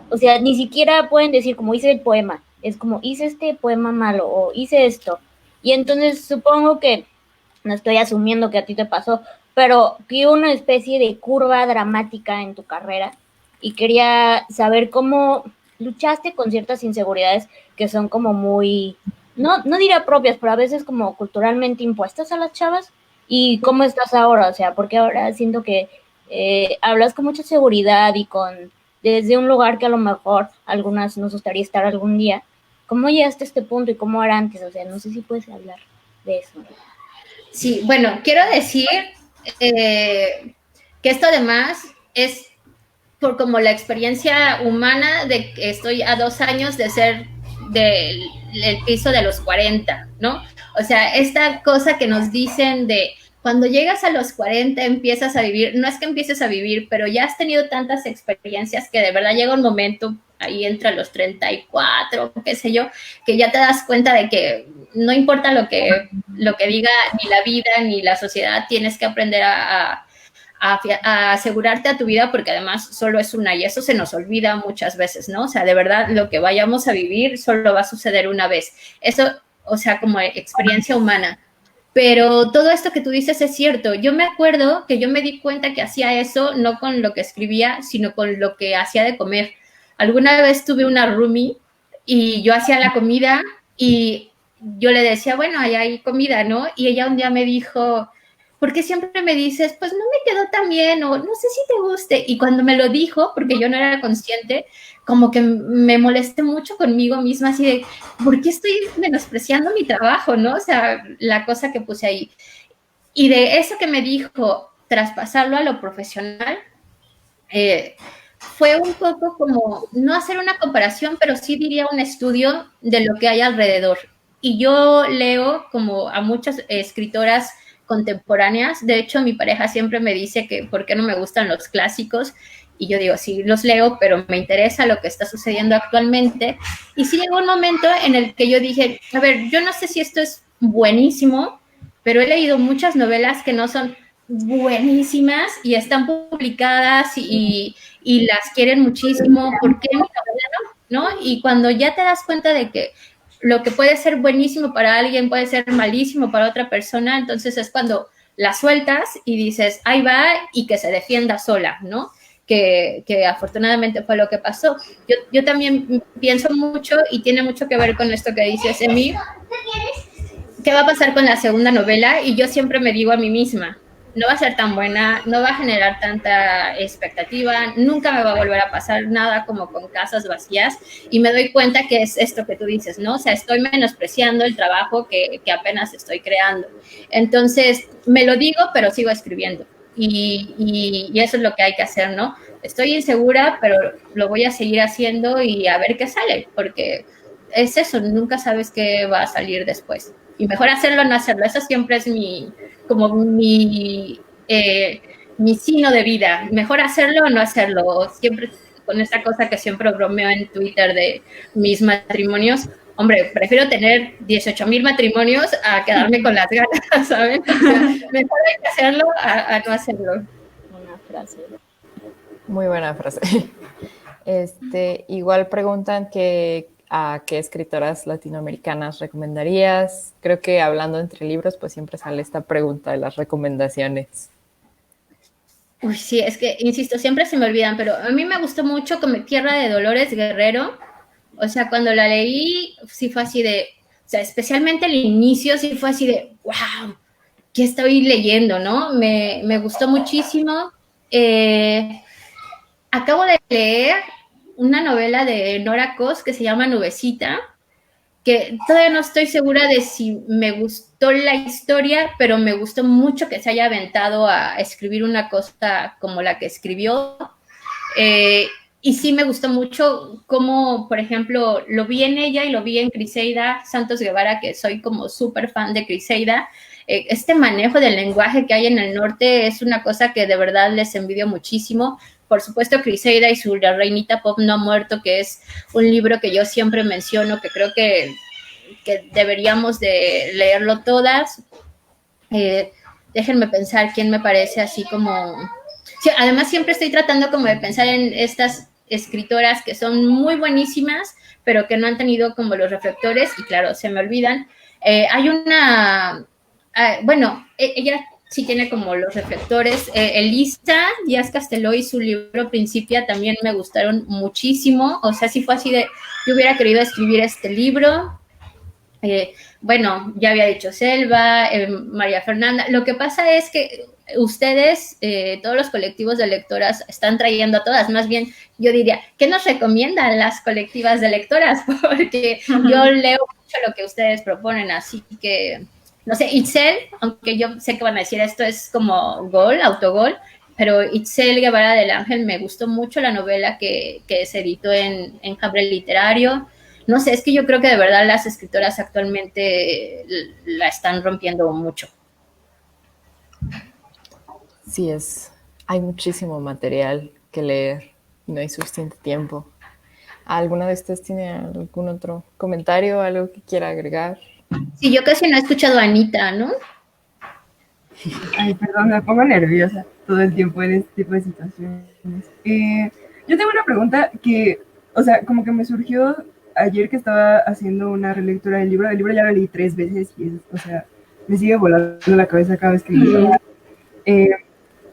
o sea, ni siquiera pueden decir como hice el poema, es como hice este poema malo, o hice esto. Y entonces supongo que, no estoy asumiendo que a ti te pasó, pero vi una especie de curva dramática en tu carrera y quería saber cómo luchaste con ciertas inseguridades que son como muy, no diría propias, pero a veces como culturalmente impuestas a las chavas, y cómo estás ahora, o sea, porque ahora siento que hablas con mucha seguridad y desde un lugar que a lo mejor algunas nos gustaría estar algún día. ¿Cómo llegaste a este punto y cómo era antes? O sea, no sé si puedes hablar de eso. Sí, bueno, quiero decir que esto además es por como la experiencia humana de que estoy a 2 años de ser del piso de los 40, ¿no? O sea, esta cosa que nos dicen de cuando llegas a los 40 empiezas a vivir, no es que empieces a vivir, pero ya has tenido tantas experiencias que de verdad llega un momento ahí entre los 34, qué sé yo, que ya te das cuenta de que no importa lo que diga ni la vida ni la sociedad, tienes que aprender a asegurarte a tu vida porque además solo es una y eso se nos olvida muchas veces, ¿no? O sea, de verdad lo que vayamos a vivir solo va a suceder una vez. Eso, o sea, como experiencia humana. Pero todo esto que tú dices es cierto. Yo me acuerdo que yo me di cuenta que hacía eso no con lo que escribía, sino con lo que hacía de comer. Alguna vez tuve una roomie y yo hacía la comida y yo le decía, bueno, ahí hay comida, ¿no? Y ella un día me dijo, ¿por qué siempre me dices, pues no me quedó tan bien o no sé si te guste? Y cuando me lo dijo, porque yo no era consciente, como que me molesté mucho conmigo misma, así de, ¿por qué estoy menospreciando mi trabajo, no? O sea, la cosa que puse ahí. Y de eso que me dijo, traspasarlo a lo profesional, fue un poco como, no hacer una comparación, pero sí diría un estudio de lo que hay alrededor. Y yo leo como a muchas escritoras contemporáneas. De hecho, mi pareja siempre me dice que por qué no me gustan los clásicos. Y yo digo, sí, los leo, pero me interesa lo que está sucediendo actualmente. Y sí llegó un momento en el que yo dije, a ver, yo no sé si esto es buenísimo, pero he leído muchas novelas que no son buenísimas y están publicadas y las quieren muchísimo. ¿Por qué mi novela no? ¿No? Y cuando ya te das cuenta de que lo que puede ser buenísimo para alguien puede ser malísimo para otra persona, entonces es cuando la sueltas y dices, ahí va, y que se defienda sola, ¿no? Que afortunadamente fue lo que pasó. Yo también pienso mucho, y tiene mucho que ver con esto que dices, Emi, ¿qué va a pasar con la segunda novela? Y yo siempre me digo a mí misma, no va a ser tan buena, no va a generar tanta expectativa, nunca me va a volver a pasar nada como con Casas Vacías, y me doy cuenta que es esto que tú dices, ¿no? O sea, estoy menospreciando el trabajo que apenas estoy creando. Entonces, me lo digo, pero sigo escribiendo, y eso es lo que hay que hacer, ¿no? Estoy insegura, pero lo voy a seguir haciendo y a ver qué sale, porque es eso, nunca sabes qué va a salir después. Y mejor hacerlo o no hacerlo, eso siempre es mi sino de vida. Mejor hacerlo o no hacerlo. Siempre con esta cosa que siempre bromeo en Twitter de mis matrimonios. Hombre, prefiero tener 18,000 matrimonios a quedarme con las ganas, ¿saben? O sea, mejor hay que hacerlo a no hacerlo. Una frase. Muy buena frase. Igual preguntan que ¿a qué escritoras latinoamericanas recomendarías? Creo que hablando entre libros, pues siempre sale esta pregunta de las recomendaciones. Uy, sí, es que, insisto, siempre se me olvidan, pero a mí me gustó mucho como Tierra de Dolores Guerrero. O sea, cuando la leí, sí fue así de, o sea, especialmente el inicio, sí fue así de, wow, ¿qué estoy leyendo, no? Me gustó muchísimo. Acabo de leer una novela de Nora Cos que se llama Nubecita, que todavía no estoy segura de si me gustó la historia, pero me gustó mucho que se haya aventado a escribir una cosa como la que escribió. Y sí me gustó mucho cómo, por ejemplo, lo vi en ella y lo vi en Criseida Santos Guevara, que soy como súper fan de Criseida. Este manejo del lenguaje que hay en el norte es una cosa que de verdad les envidio muchísimo. Por supuesto, Criseida y su La Reinita Pop No ha Muerto, que es un libro que yo siempre menciono, que creo que deberíamos de leerlo todas. Déjenme pensar quién me parece así como... Sí, además siempre estoy tratando como de pensar en estas escritoras que son muy buenísimas, pero que no han tenido como los reflectores, y claro, se me olvidan. Hay una... bueno, ella sí tiene como los reflectores. Elisa Díaz Casteló y su libro Principia también me gustaron muchísimo. O sea, sí fue así de, yo hubiera querido escribir este libro. Bueno, ya había dicho Selva, María Fernanda. Lo que pasa es que ustedes, todos los colectivos de lectoras, están trayendo a todas. Más bien, yo diría, ¿qué nos recomiendan las colectivas de lectoras? Porque yo leo mucho lo que ustedes proponen, así que, no sé, Itzel, aunque yo sé que van a decir esto es como gol, autogol, pero Itzel Guevara del Ángel me gustó mucho la novela que se editó en Enjambre Literario. No sé, es que yo creo que de verdad las escritoras actualmente la están rompiendo mucho. Sí, hay muchísimo material que leer y no hay suficiente tiempo. ¿Alguna de ustedes tiene algún otro comentario, algo que quiera agregar? Sí, yo casi no he escuchado a Anita, ¿no? Ay, perdón, me pongo nerviosa todo el tiempo en este tipo de situaciones. Yo tengo una pregunta que, o sea, como que me surgió ayer que estaba haciendo una relectura del libro. El libro ya lo leí 3 veces y, o sea, me sigue volando la cabeza cada vez que lo leo.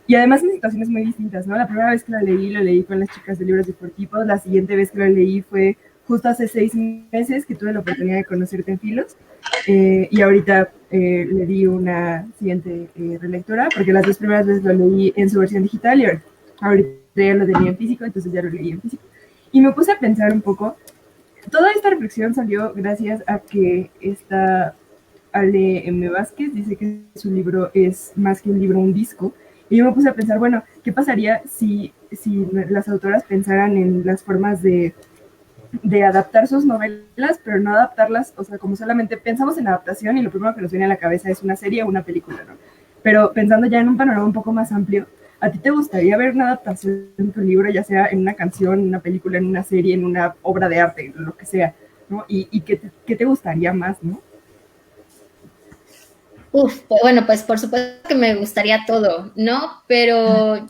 Y además en situaciones muy distintas, ¿no? La primera vez que lo leí con las chicas de Libros Deportivos. La siguiente vez que lo leí fue justo hace 6 meses que tuve la oportunidad de conocerte en Filos. Y ahorita le di una siguiente relectura, porque las 2 primeras veces lo leí en su versión digital y ahorita ya lo tenía en físico, entonces ya lo leí en físico. Y me puse a pensar un poco. Toda esta reflexión salió gracias a que esta Ale M. Vázquez dice que su libro es más que un libro, un disco. Y yo me puse a pensar, bueno, ¿qué pasaría si las autoras pensaran en las formas de adaptar sus novelas, pero no adaptarlas, o sea, como solamente pensamos en adaptación y lo primero que nos viene a la cabeza es una serie o una película, ¿no? Pero pensando ya en un panorama un poco más amplio, ¿a ti te gustaría ver una adaptación de tu libro, ya sea en una canción, en una película, en una serie, en una obra de arte, lo que sea, ¿no? ¿Y qué te gustaría más, no? Pues, bueno, pues por supuesto que me gustaría todo, ¿no? Pero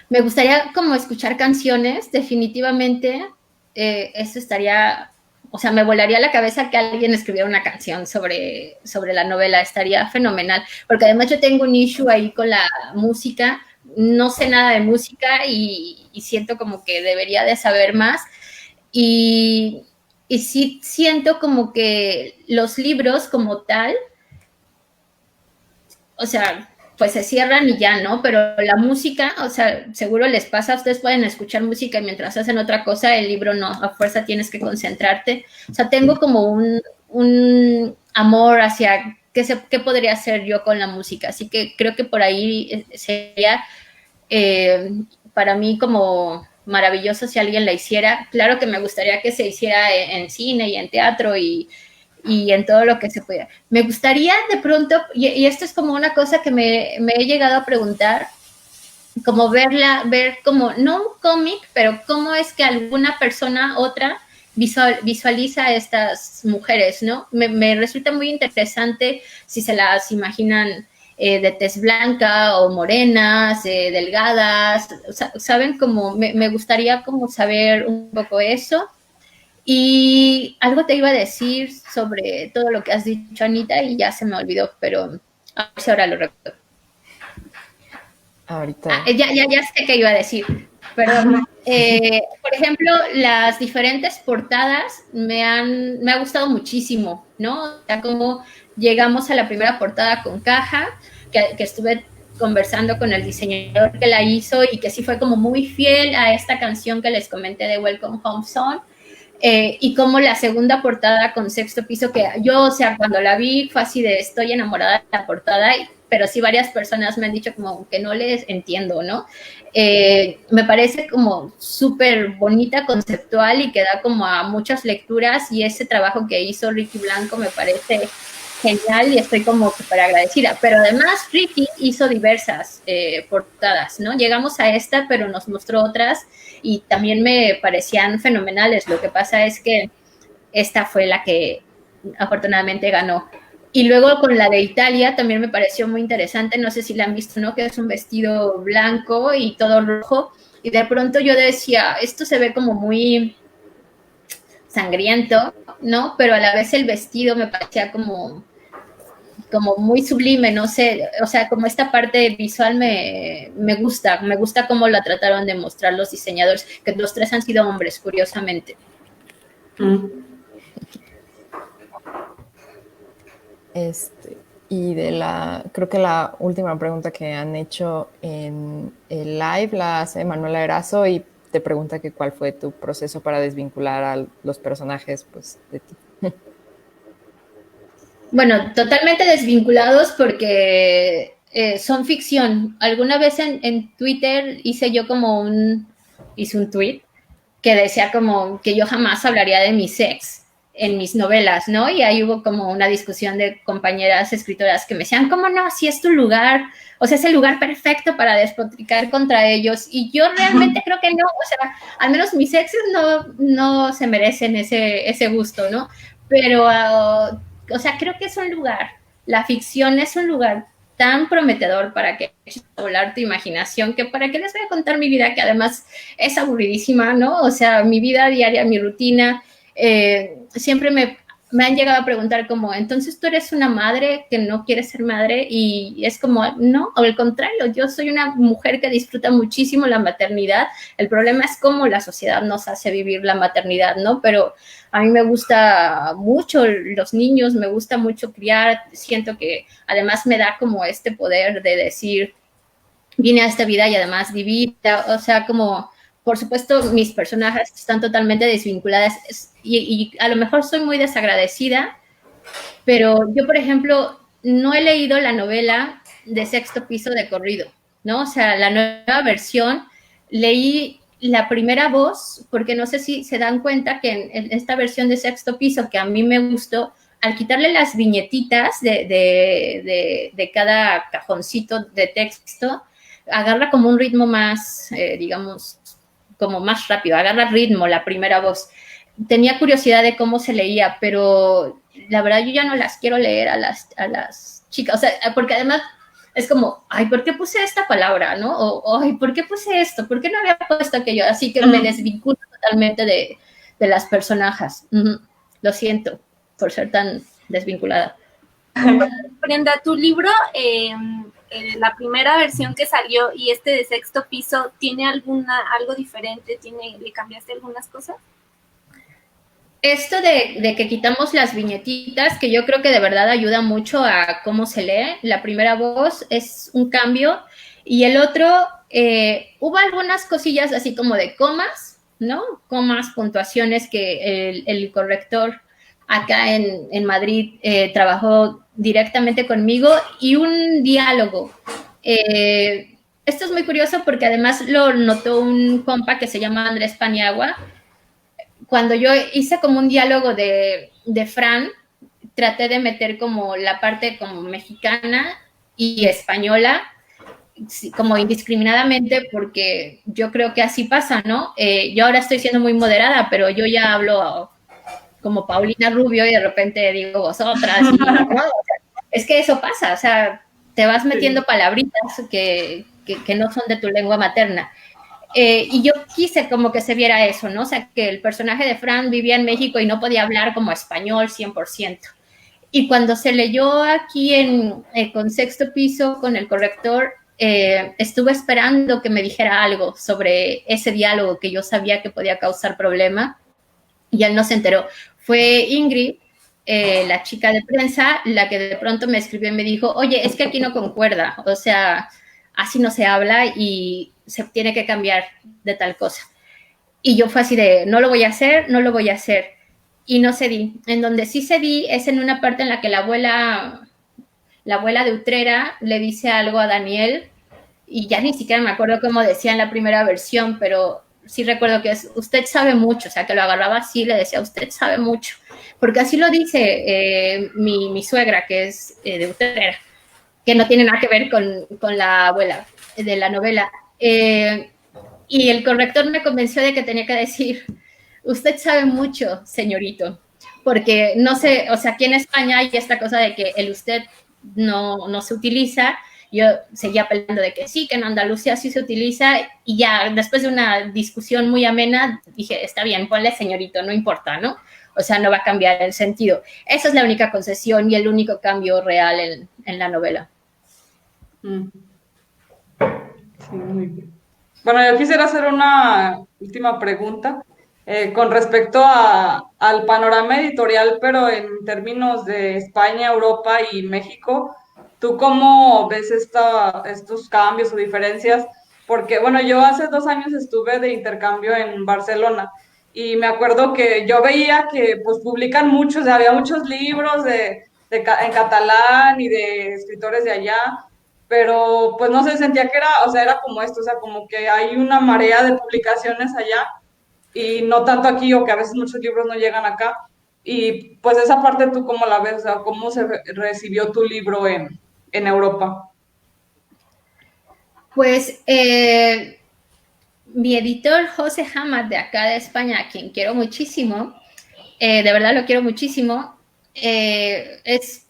me gustaría como escuchar canciones, definitivamente. Eso estaría, o sea, me volaría la cabeza que alguien escribiera una canción sobre la novela, estaría fenomenal, porque además yo tengo un issue ahí con la música, no sé nada de música y siento como que debería de saber más, y sí siento como que los libros como tal, o sea, pues se cierran y ya, ¿no? Pero la música, o sea, seguro les pasa, ustedes pueden escuchar música y mientras hacen otra cosa, el libro no, a fuerza tienes que concentrarte. O sea, tengo como un amor hacia qué podría hacer yo con la música, así que creo que por ahí sería para mí como maravilloso si alguien la hiciera. Claro que me gustaría que se hiciera en cine y en teatro y en todo lo que se pueda. Me gustaría de pronto, y esto es como una cosa que me he llegado a preguntar, como ver como, no un cómic, pero cómo es que alguna persona, otra, visualiza a estas mujeres, ¿no? Me resulta muy interesante si se las imaginan de tez blanca o morenas, delgadas, ¿saben? Como me gustaría como saber un poco eso. Y algo te iba a decir sobre todo lo que has dicho, Anita, y ya se me olvidó, pero a ver si ahora lo recuerdo. Ahorita. Ya sé qué iba a decir. Perdón. Por ejemplo, las diferentes portadas me ha gustado muchísimo, ¿no? O sea, como llegamos a la primera portada con caja, que estuve conversando con el diseñador que la hizo y que sí fue como muy fiel a esta canción que les comenté de Welcome Home Song. Y como la segunda portada con Sexto Piso, que yo, o sea, cuando la vi fue así de estoy enamorada de la portada, pero sí varias personas me han dicho como que no les entiendo, ¿no? Me parece como súper bonita, conceptual y que da como a muchas lecturas y ese trabajo que hizo Ricky Blanco me parece genial y estoy como súper agradecida. Pero además Ricky hizo diversas portadas, ¿no? Llegamos a esta, pero nos mostró otras y también me parecían fenomenales. Lo que pasa es que esta fue la que afortunadamente ganó. Y luego con la de Italia también me pareció muy interesante, no sé si la han visto, ¿no? Que es un vestido blanco y todo rojo. Y de pronto yo decía, esto se ve como muy sangriento, ¿no? Pero a la vez el vestido me parecía como muy sublime, no sé, o sea, como esta parte visual me gusta cómo la trataron de mostrar los diseñadores, que los tres han sido hombres, curiosamente. Y creo que la última pregunta que han hecho en el live la hace Manuela Erazo y te pregunta que cuál fue tu proceso para desvincular a los personajes, pues, de ti. Bueno, totalmente desvinculados porque son ficción. Alguna vez en Twitter hice un tweet que decía como que yo jamás hablaría de mi sex en mis novelas, ¿no? Y ahí hubo como una discusión de compañeras escritoras que me decían, ¿cómo no? Si es tu lugar, o sea, es el lugar perfecto para despotricar contra ellos. Y yo realmente creo que no, o sea, al menos mis exes no se merecen ese gusto, ¿no? Pero, o sea, creo que es un lugar, la ficción es un lugar tan prometedor para que eches a volar tu imaginación, que para qué les voy a contar mi vida, que además es aburridísima, ¿no? O sea, mi vida diaria, mi rutina, siempre me han llegado a preguntar como, entonces tú eres una madre que no quiere ser madre, y es como, no, al contrario, yo soy una mujer que disfruta muchísimo la maternidad, el problema es cómo la sociedad nos hace vivir la maternidad, ¿no? Pero a mí me gusta mucho los niños, me gusta mucho criar, siento que además me da como este poder de decir, vine a esta vida y además viví, o sea, como, por supuesto, mis personajes están totalmente desvinculadas y a lo mejor soy muy desagradecida, pero yo, por ejemplo, no he leído la novela de Sexto Piso de corrido, ¿no? O sea, la nueva versión, leí la primera voz, porque no sé si se dan cuenta que en esta versión de Sexto Piso, que a mí me gustó, al quitarle las viñetitas de cada cajoncito de texto, agarra como un ritmo más, digamos, como más rápido, agarra ritmo la primera voz. Tenía curiosidad de cómo se leía, pero la verdad yo ya no las quiero leer a las chicas, o sea, porque además es como, ay, ¿por qué puse esta palabra, no? O, ay, ¿por qué puse esto? ¿Por qué no había puesto aquello? Así que me desvinculo totalmente de las personajes. Lo siento por ser tan desvinculada. Brenda, tu libro, la primera versión que salió y este de Sexto Piso, ¿tiene algo diferente? ¿Le cambiaste algunas cosas? Esto de que quitamos las viñetitas, que yo creo que de verdad ayuda mucho a cómo se lee. La primera voz es un cambio y el otro, hubo algunas cosillas así como de comas, ¿no? Comas, puntuaciones que el corrector acá en Madrid trabajó directamente conmigo y un diálogo. Esto es muy curioso porque además lo notó un compa que se llama Andrés Paniagua. Cuando yo hice como un diálogo de Fran, traté de meter como la parte como mexicana y española, como indiscriminadamente, porque yo creo que así pasa, ¿no? Yo ahora estoy siendo muy moderada, pero yo ya hablo como Paulina Rubio y de repente digo vosotras. Y, ¿no? O sea, es que eso pasa, o sea, te vas metiendo palabritas que no son de tu lengua materna. Y yo quise como que se viera eso, ¿no? O sea, que el personaje de Fran vivía en México y no podía hablar como español 100%. Y cuando se leyó aquí con Sexto Piso, con el corrector, estuve esperando que me dijera algo sobre ese diálogo que yo sabía que podía causar problema, y él no se enteró. Fue Ingrid, la chica de prensa, la que de pronto me escribió y me dijo, oye, es que aquí no concuerda, o sea, así no se habla y se tiene que cambiar de tal cosa. Y yo fue así de, no lo voy a hacer, no lo voy a hacer. Y no cedí. En donde sí cedí es en una parte en la que la abuela de Utrera le dice algo a Daniel, y ya ni siquiera me acuerdo cómo decía en la primera versión, pero sí recuerdo que es, usted sabe mucho, o sea, que lo agarraba así y le decía, usted sabe mucho. Porque así lo dice mi suegra, que es de Utrera, que no tiene nada que ver con la abuela de la novela. Y el corrector me convenció de que tenía que decir, usted sabe mucho, señorito, porque no sé, o sea, aquí en España hay esta cosa de que el usted no se utiliza. Yo seguía peleando de que sí, que en Andalucía sí se utiliza, y ya después de una discusión muy amena dije, está bien, ponle señorito, no importa, ¿no? O sea, no va a cambiar el sentido. Esa es la única concesión y el único cambio real en la novela. Sí, muy bien. Bueno, yo quisiera hacer una última pregunta con respecto al panorama editorial, pero en términos de España, Europa y México. ¿Tú cómo ves estos cambios o diferencias? Porque, bueno, yo hace 2 años estuve de intercambio en Barcelona y me acuerdo que yo veía que pues publican muchos, o sea, había muchos libros en catalán y de escritores de allá, pero pues no sé, sentía que era, o sea, era como esto, o sea, como que hay una marea de publicaciones allá y no tanto aquí, o que a veces muchos libros no llegan acá. Y pues esa parte, ¿tú cómo la ves? O sea, ¿cómo se recibió tu libro en Europa? Pues mi editor José Hamad, de acá de España, a quien quiero muchísimo, de verdad lo quiero muchísimo, es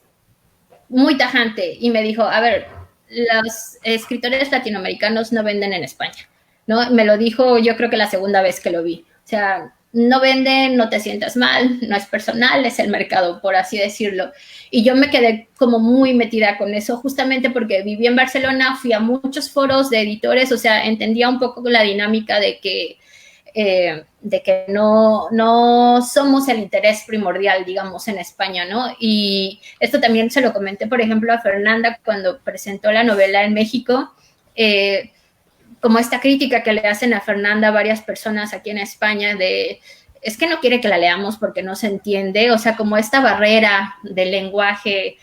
muy tajante y me dijo, a ver, los escritores latinoamericanos no venden en España, ¿no? Me lo dijo yo creo que la segunda vez que lo vi. O sea, no venden, no te sientas mal, no es personal, es el mercado, por así decirlo. Y yo me quedé como muy metida con eso, justamente porque viví en Barcelona, fui a muchos foros de editores, o sea, entendía un poco la dinámica de que no somos el interés primordial, digamos, en España, ¿no? Y esto también se lo comenté, por ejemplo, a Fernanda cuando presentó la novela en México, como esta crítica que le hacen a Fernanda varias personas aquí en España de, es que no quiere que la leamos porque no se entiende, o sea, como esta barrera del lenguaje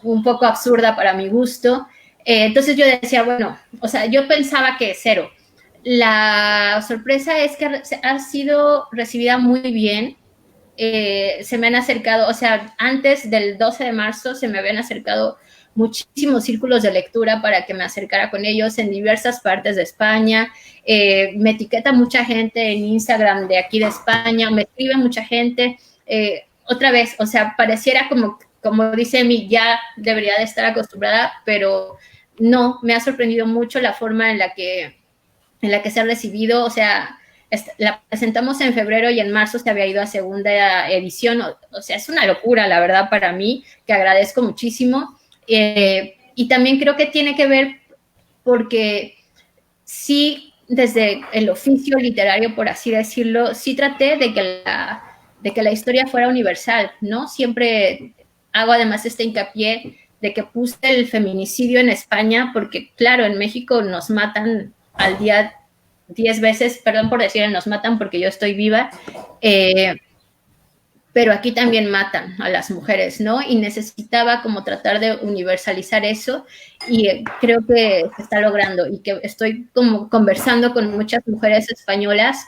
un poco absurda para mi gusto. Entonces yo decía, bueno, o sea, yo pensaba que 0. La sorpresa es que ha sido recibida muy bien. Se me han acercado, o sea, antes del 12 de marzo se me habían acercado muchísimos círculos de lectura para que me acercara con ellos en diversas partes de España. Me etiqueta mucha gente en Instagram de aquí de España, me escribe mucha gente. Otra vez, o sea, pareciera como dice Emi, ya debería de estar acostumbrada, pero no, me ha sorprendido mucho la forma en la que se ha recibido. O sea, la presentamos en febrero y en marzo se había ido a segunda edición. O sea, es una locura, la verdad, para mí, que agradezco muchísimo. Y también creo que tiene que ver porque sí, desde el oficio literario, por así decirlo, sí traté de que la historia fuera universal, ¿no? Siempre hago además este hincapié de que puse el feminicidio en España porque, claro, en México nos matan al día 10 veces, perdón por decir nos matan porque yo estoy viva, pero aquí también matan a las mujeres, ¿no? Y necesitaba como tratar de universalizar eso y creo que se está logrando y que estoy como conversando con muchas mujeres españolas,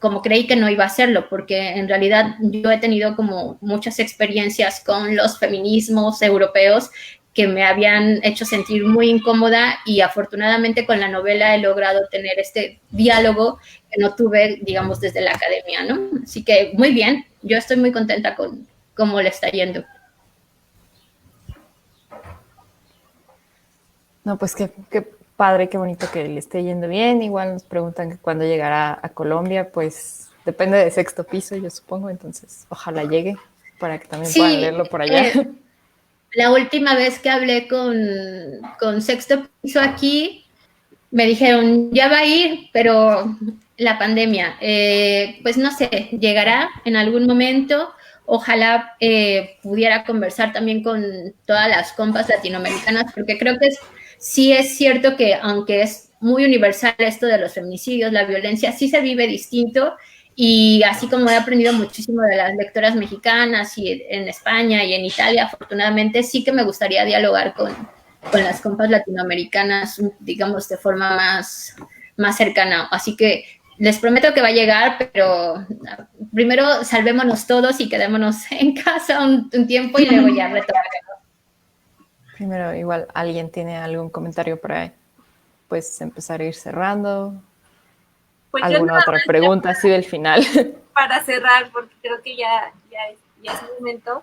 como creí que no iba a hacerlo, porque en realidad yo he tenido como muchas experiencias con los feminismos europeos que me habían hecho sentir muy incómoda y afortunadamente con la novela he logrado tener este diálogo que no tuve, digamos, desde la academia, ¿no? Así que muy bien, yo estoy muy contenta con cómo le está yendo. No, pues qué padre, qué bonito que le esté yendo bien. Igual nos preguntan que cuándo llegará a Colombia, pues depende de Sexto Piso, yo supongo, entonces ojalá llegue para que también puedan Sí, leerlo por allá. la última vez que hablé con Sexto Piso aquí, me dijeron, ya va a ir, pero la pandemia, pues no sé, llegará en algún momento. Ojalá pudiera conversar también con todas las compas latinoamericanas, porque creo que sí es cierto que aunque es muy universal esto de los feminicidios, la violencia, sí se vive distinto. Y así como he aprendido muchísimo de las lectoras mexicanas y en España y en Italia, afortunadamente sí que me gustaría dialogar con las compas latinoamericanas, digamos, de forma más cercana. Así que les prometo que va a llegar, pero primero salvémonos todos y quedémonos en casa un tiempo y luego ya retomaremos. Primero, igual, ¿alguien tiene algún comentario para pues empezar a ir cerrando? Pues yo ¿Alguna nada otra más pregunta así del final? para cerrar, porque creo que ya es momento,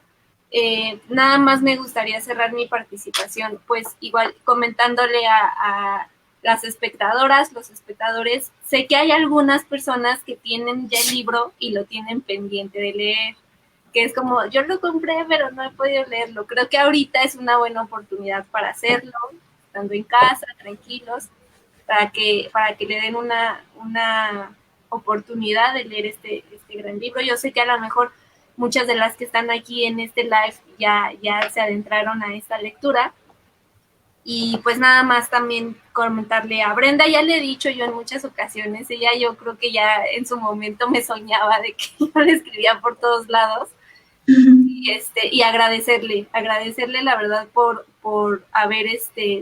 nada más me gustaría cerrar mi participación, pues igual comentándole a las espectadoras, los espectadores, sé que hay algunas personas que tienen ya el libro y lo tienen pendiente de leer, que es como, yo lo compré, pero no he podido leerlo. Creo que ahorita es una buena oportunidad para hacerlo, estando en casa, tranquilos, para que le den una oportunidad de leer este gran libro. Yo sé que a lo mejor muchas de las que están aquí en este live ya se adentraron a esta lectura. Y pues nada más también comentarle a Brenda, ya le he dicho yo en muchas ocasiones, ella yo creo que ya en su momento me soñaba de que yo le escribía por todos lados. Y agradecerle la verdad por haber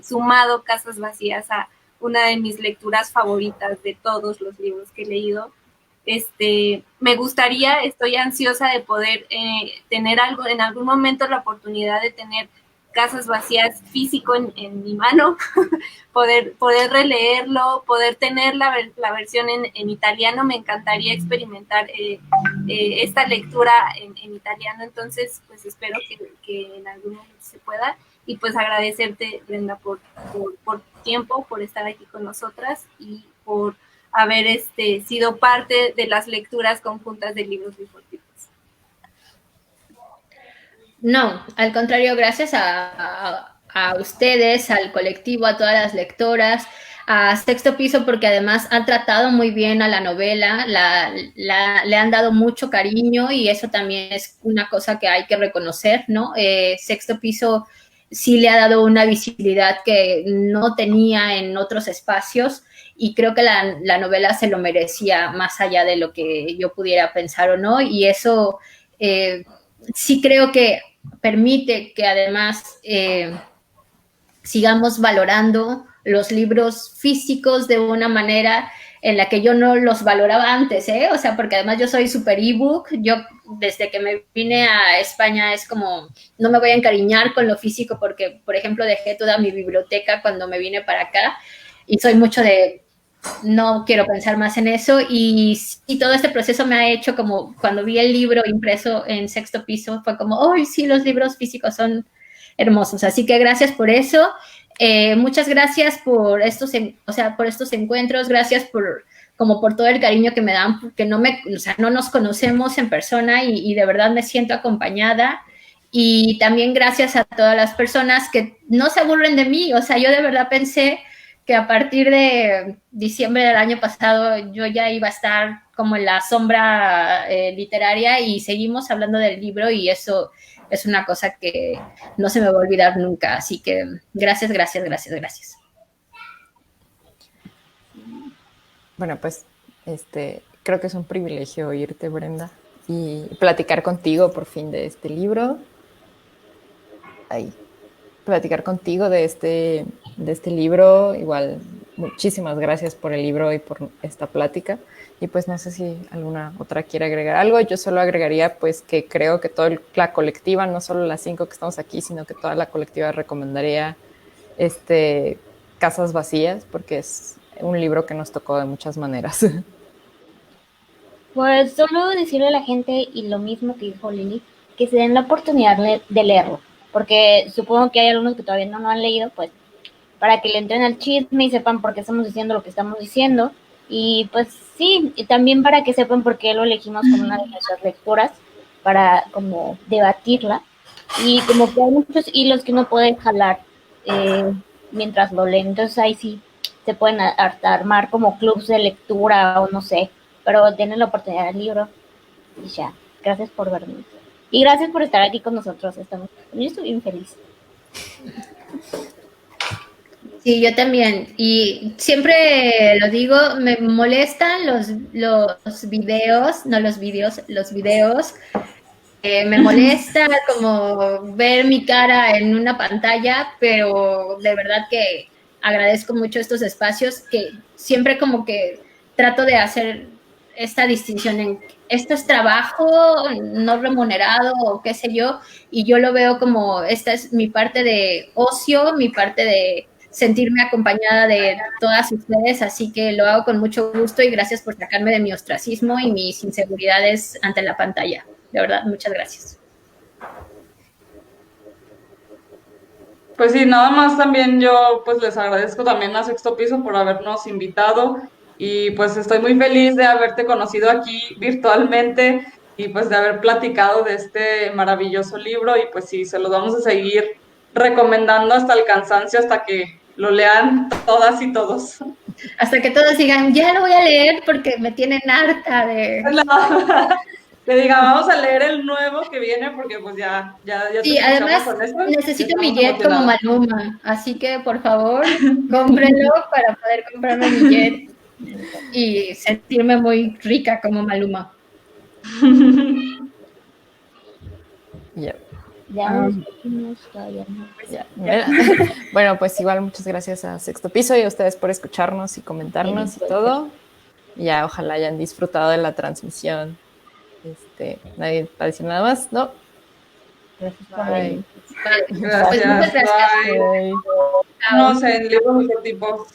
sumado Casas Vacías a una de mis lecturas favoritas de todos los libros que he leído. Me gustaría, estoy ansiosa de poder tener algo, en algún momento la oportunidad de tener Casas Vacías físico en mi mano, poder releerlo, poder tener la versión en italiano. Me encantaría experimentar esta lectura en italiano, entonces pues espero que en algún momento se pueda. Y pues agradecerte, Brenda, por tiempo, por estar aquí con nosotras y por haber sido parte de las lecturas conjuntas de libros bifortipos. No, al contrario, gracias a ustedes, al colectivo, a todas las lectoras, a Sexto Piso, porque además han tratado muy bien a la novela, le han dado mucho cariño y eso también es una cosa que hay que reconocer, ¿no? Sexto Piso sí le ha dado una visibilidad que no tenía en otros espacios y creo que la novela se lo merecía más allá de lo que yo pudiera pensar o no, y eso sí creo que permite que además sigamos valorando los libros físicos de una manera en la que yo no los valoraba antes, o sea, porque además yo soy super ebook, yo desde que me vine a España es como, no me voy a encariñar con lo físico porque, por ejemplo, dejé toda mi biblioteca cuando me vine para acá y soy mucho de no quiero pensar más en eso y todo este proceso me ha hecho como cuando vi el libro impreso en Sexto Piso fue como, ¡ay, sí, los libros físicos son hermosos! Así que gracias por eso. Muchas gracias por estos encuentros, gracias por todo el cariño que me dan, porque no nos conocemos en persona y de verdad me siento acompañada. Y también gracias a todas las personas que no se aburren de mí, o sea, yo de verdad pensé que a partir de diciembre del año pasado yo ya iba a estar como en la sombra literaria y seguimos hablando del libro y eso es una cosa que no se me va a olvidar nunca. Así que gracias. Bueno, pues creo que es un privilegio oírte, Brenda, y platicar contigo por fin de este libro. Platicar contigo de este libro. Igual, muchísimas gracias por el libro y por esta plática. Y pues no sé si alguna otra quiere agregar algo. Yo solo agregaría pues que creo que toda la colectiva, no solo las 5 que estamos aquí, sino que toda la colectiva recomendaría Casas Vacías, porque es un libro que nos tocó de muchas maneras. Pues solo decirle a la gente, y lo mismo que dijo Lili, que se den la oportunidad de leerlo, porque supongo que hay algunos que todavía no lo han leído, pues para que le entren al chisme y sepan por qué estamos diciendo lo que estamos diciendo. Y pues sí, y también para que sepan por qué lo elegimos como una de nuestras lecturas, para como debatirla. Y como que hay muchos hilos que uno puede jalar mientras lo leen. Entonces ahí sí se pueden hasta armar como clubs de lectura o no sé, pero tienen la oportunidad del libro. Y ya, gracias por verme. Y gracias por estar aquí con nosotros. Yo estoy bien feliz. Sí, yo también. Y siempre lo digo, me molestan los videos, no los vídeos, los videos. Me molesta como ver mi cara en una pantalla, pero de verdad que agradezco mucho estos espacios que siempre como que trato de hacer esta distinción en esto es trabajo no remunerado o qué sé yo, y yo lo veo como esta es mi parte de ocio, mi parte de sentirme acompañada de todas ustedes, así que lo hago con mucho gusto y gracias por sacarme de mi ostracismo y mis inseguridades ante la pantalla. De verdad, muchas gracias. Pues sí, nada más también yo pues les agradezco también a Sexto Piso por habernos invitado y pues estoy muy feliz de haberte conocido aquí virtualmente y pues de haber platicado de este maravilloso libro y pues sí, se los vamos a seguir recomendando hasta el cansancio, hasta que lo lean todas y todos. Hasta que todos digan, ya lo voy a leer porque me tienen harta de... Que diga, vamos a leer el nuevo que viene porque pues ya Sí, te escuchamos además con esto. necesito mi Estamos jet como emocionados. Maluma, así que por favor, cómprenlo para poder comprarme mi jet y sentirme muy rica como Maluma. Ya. Ya, Ya. Bueno, pues igual muchas gracias a Sexto Piso y a ustedes por escucharnos y comentarnos y todo. Y ya, ojalá hayan disfrutado de la transmisión. Nadie va a decir nada más, ¿no? gracias por Bye. venir. Vale, pues Gracias, muchas gracias. bye. Bye. No sé, en libros de tipo.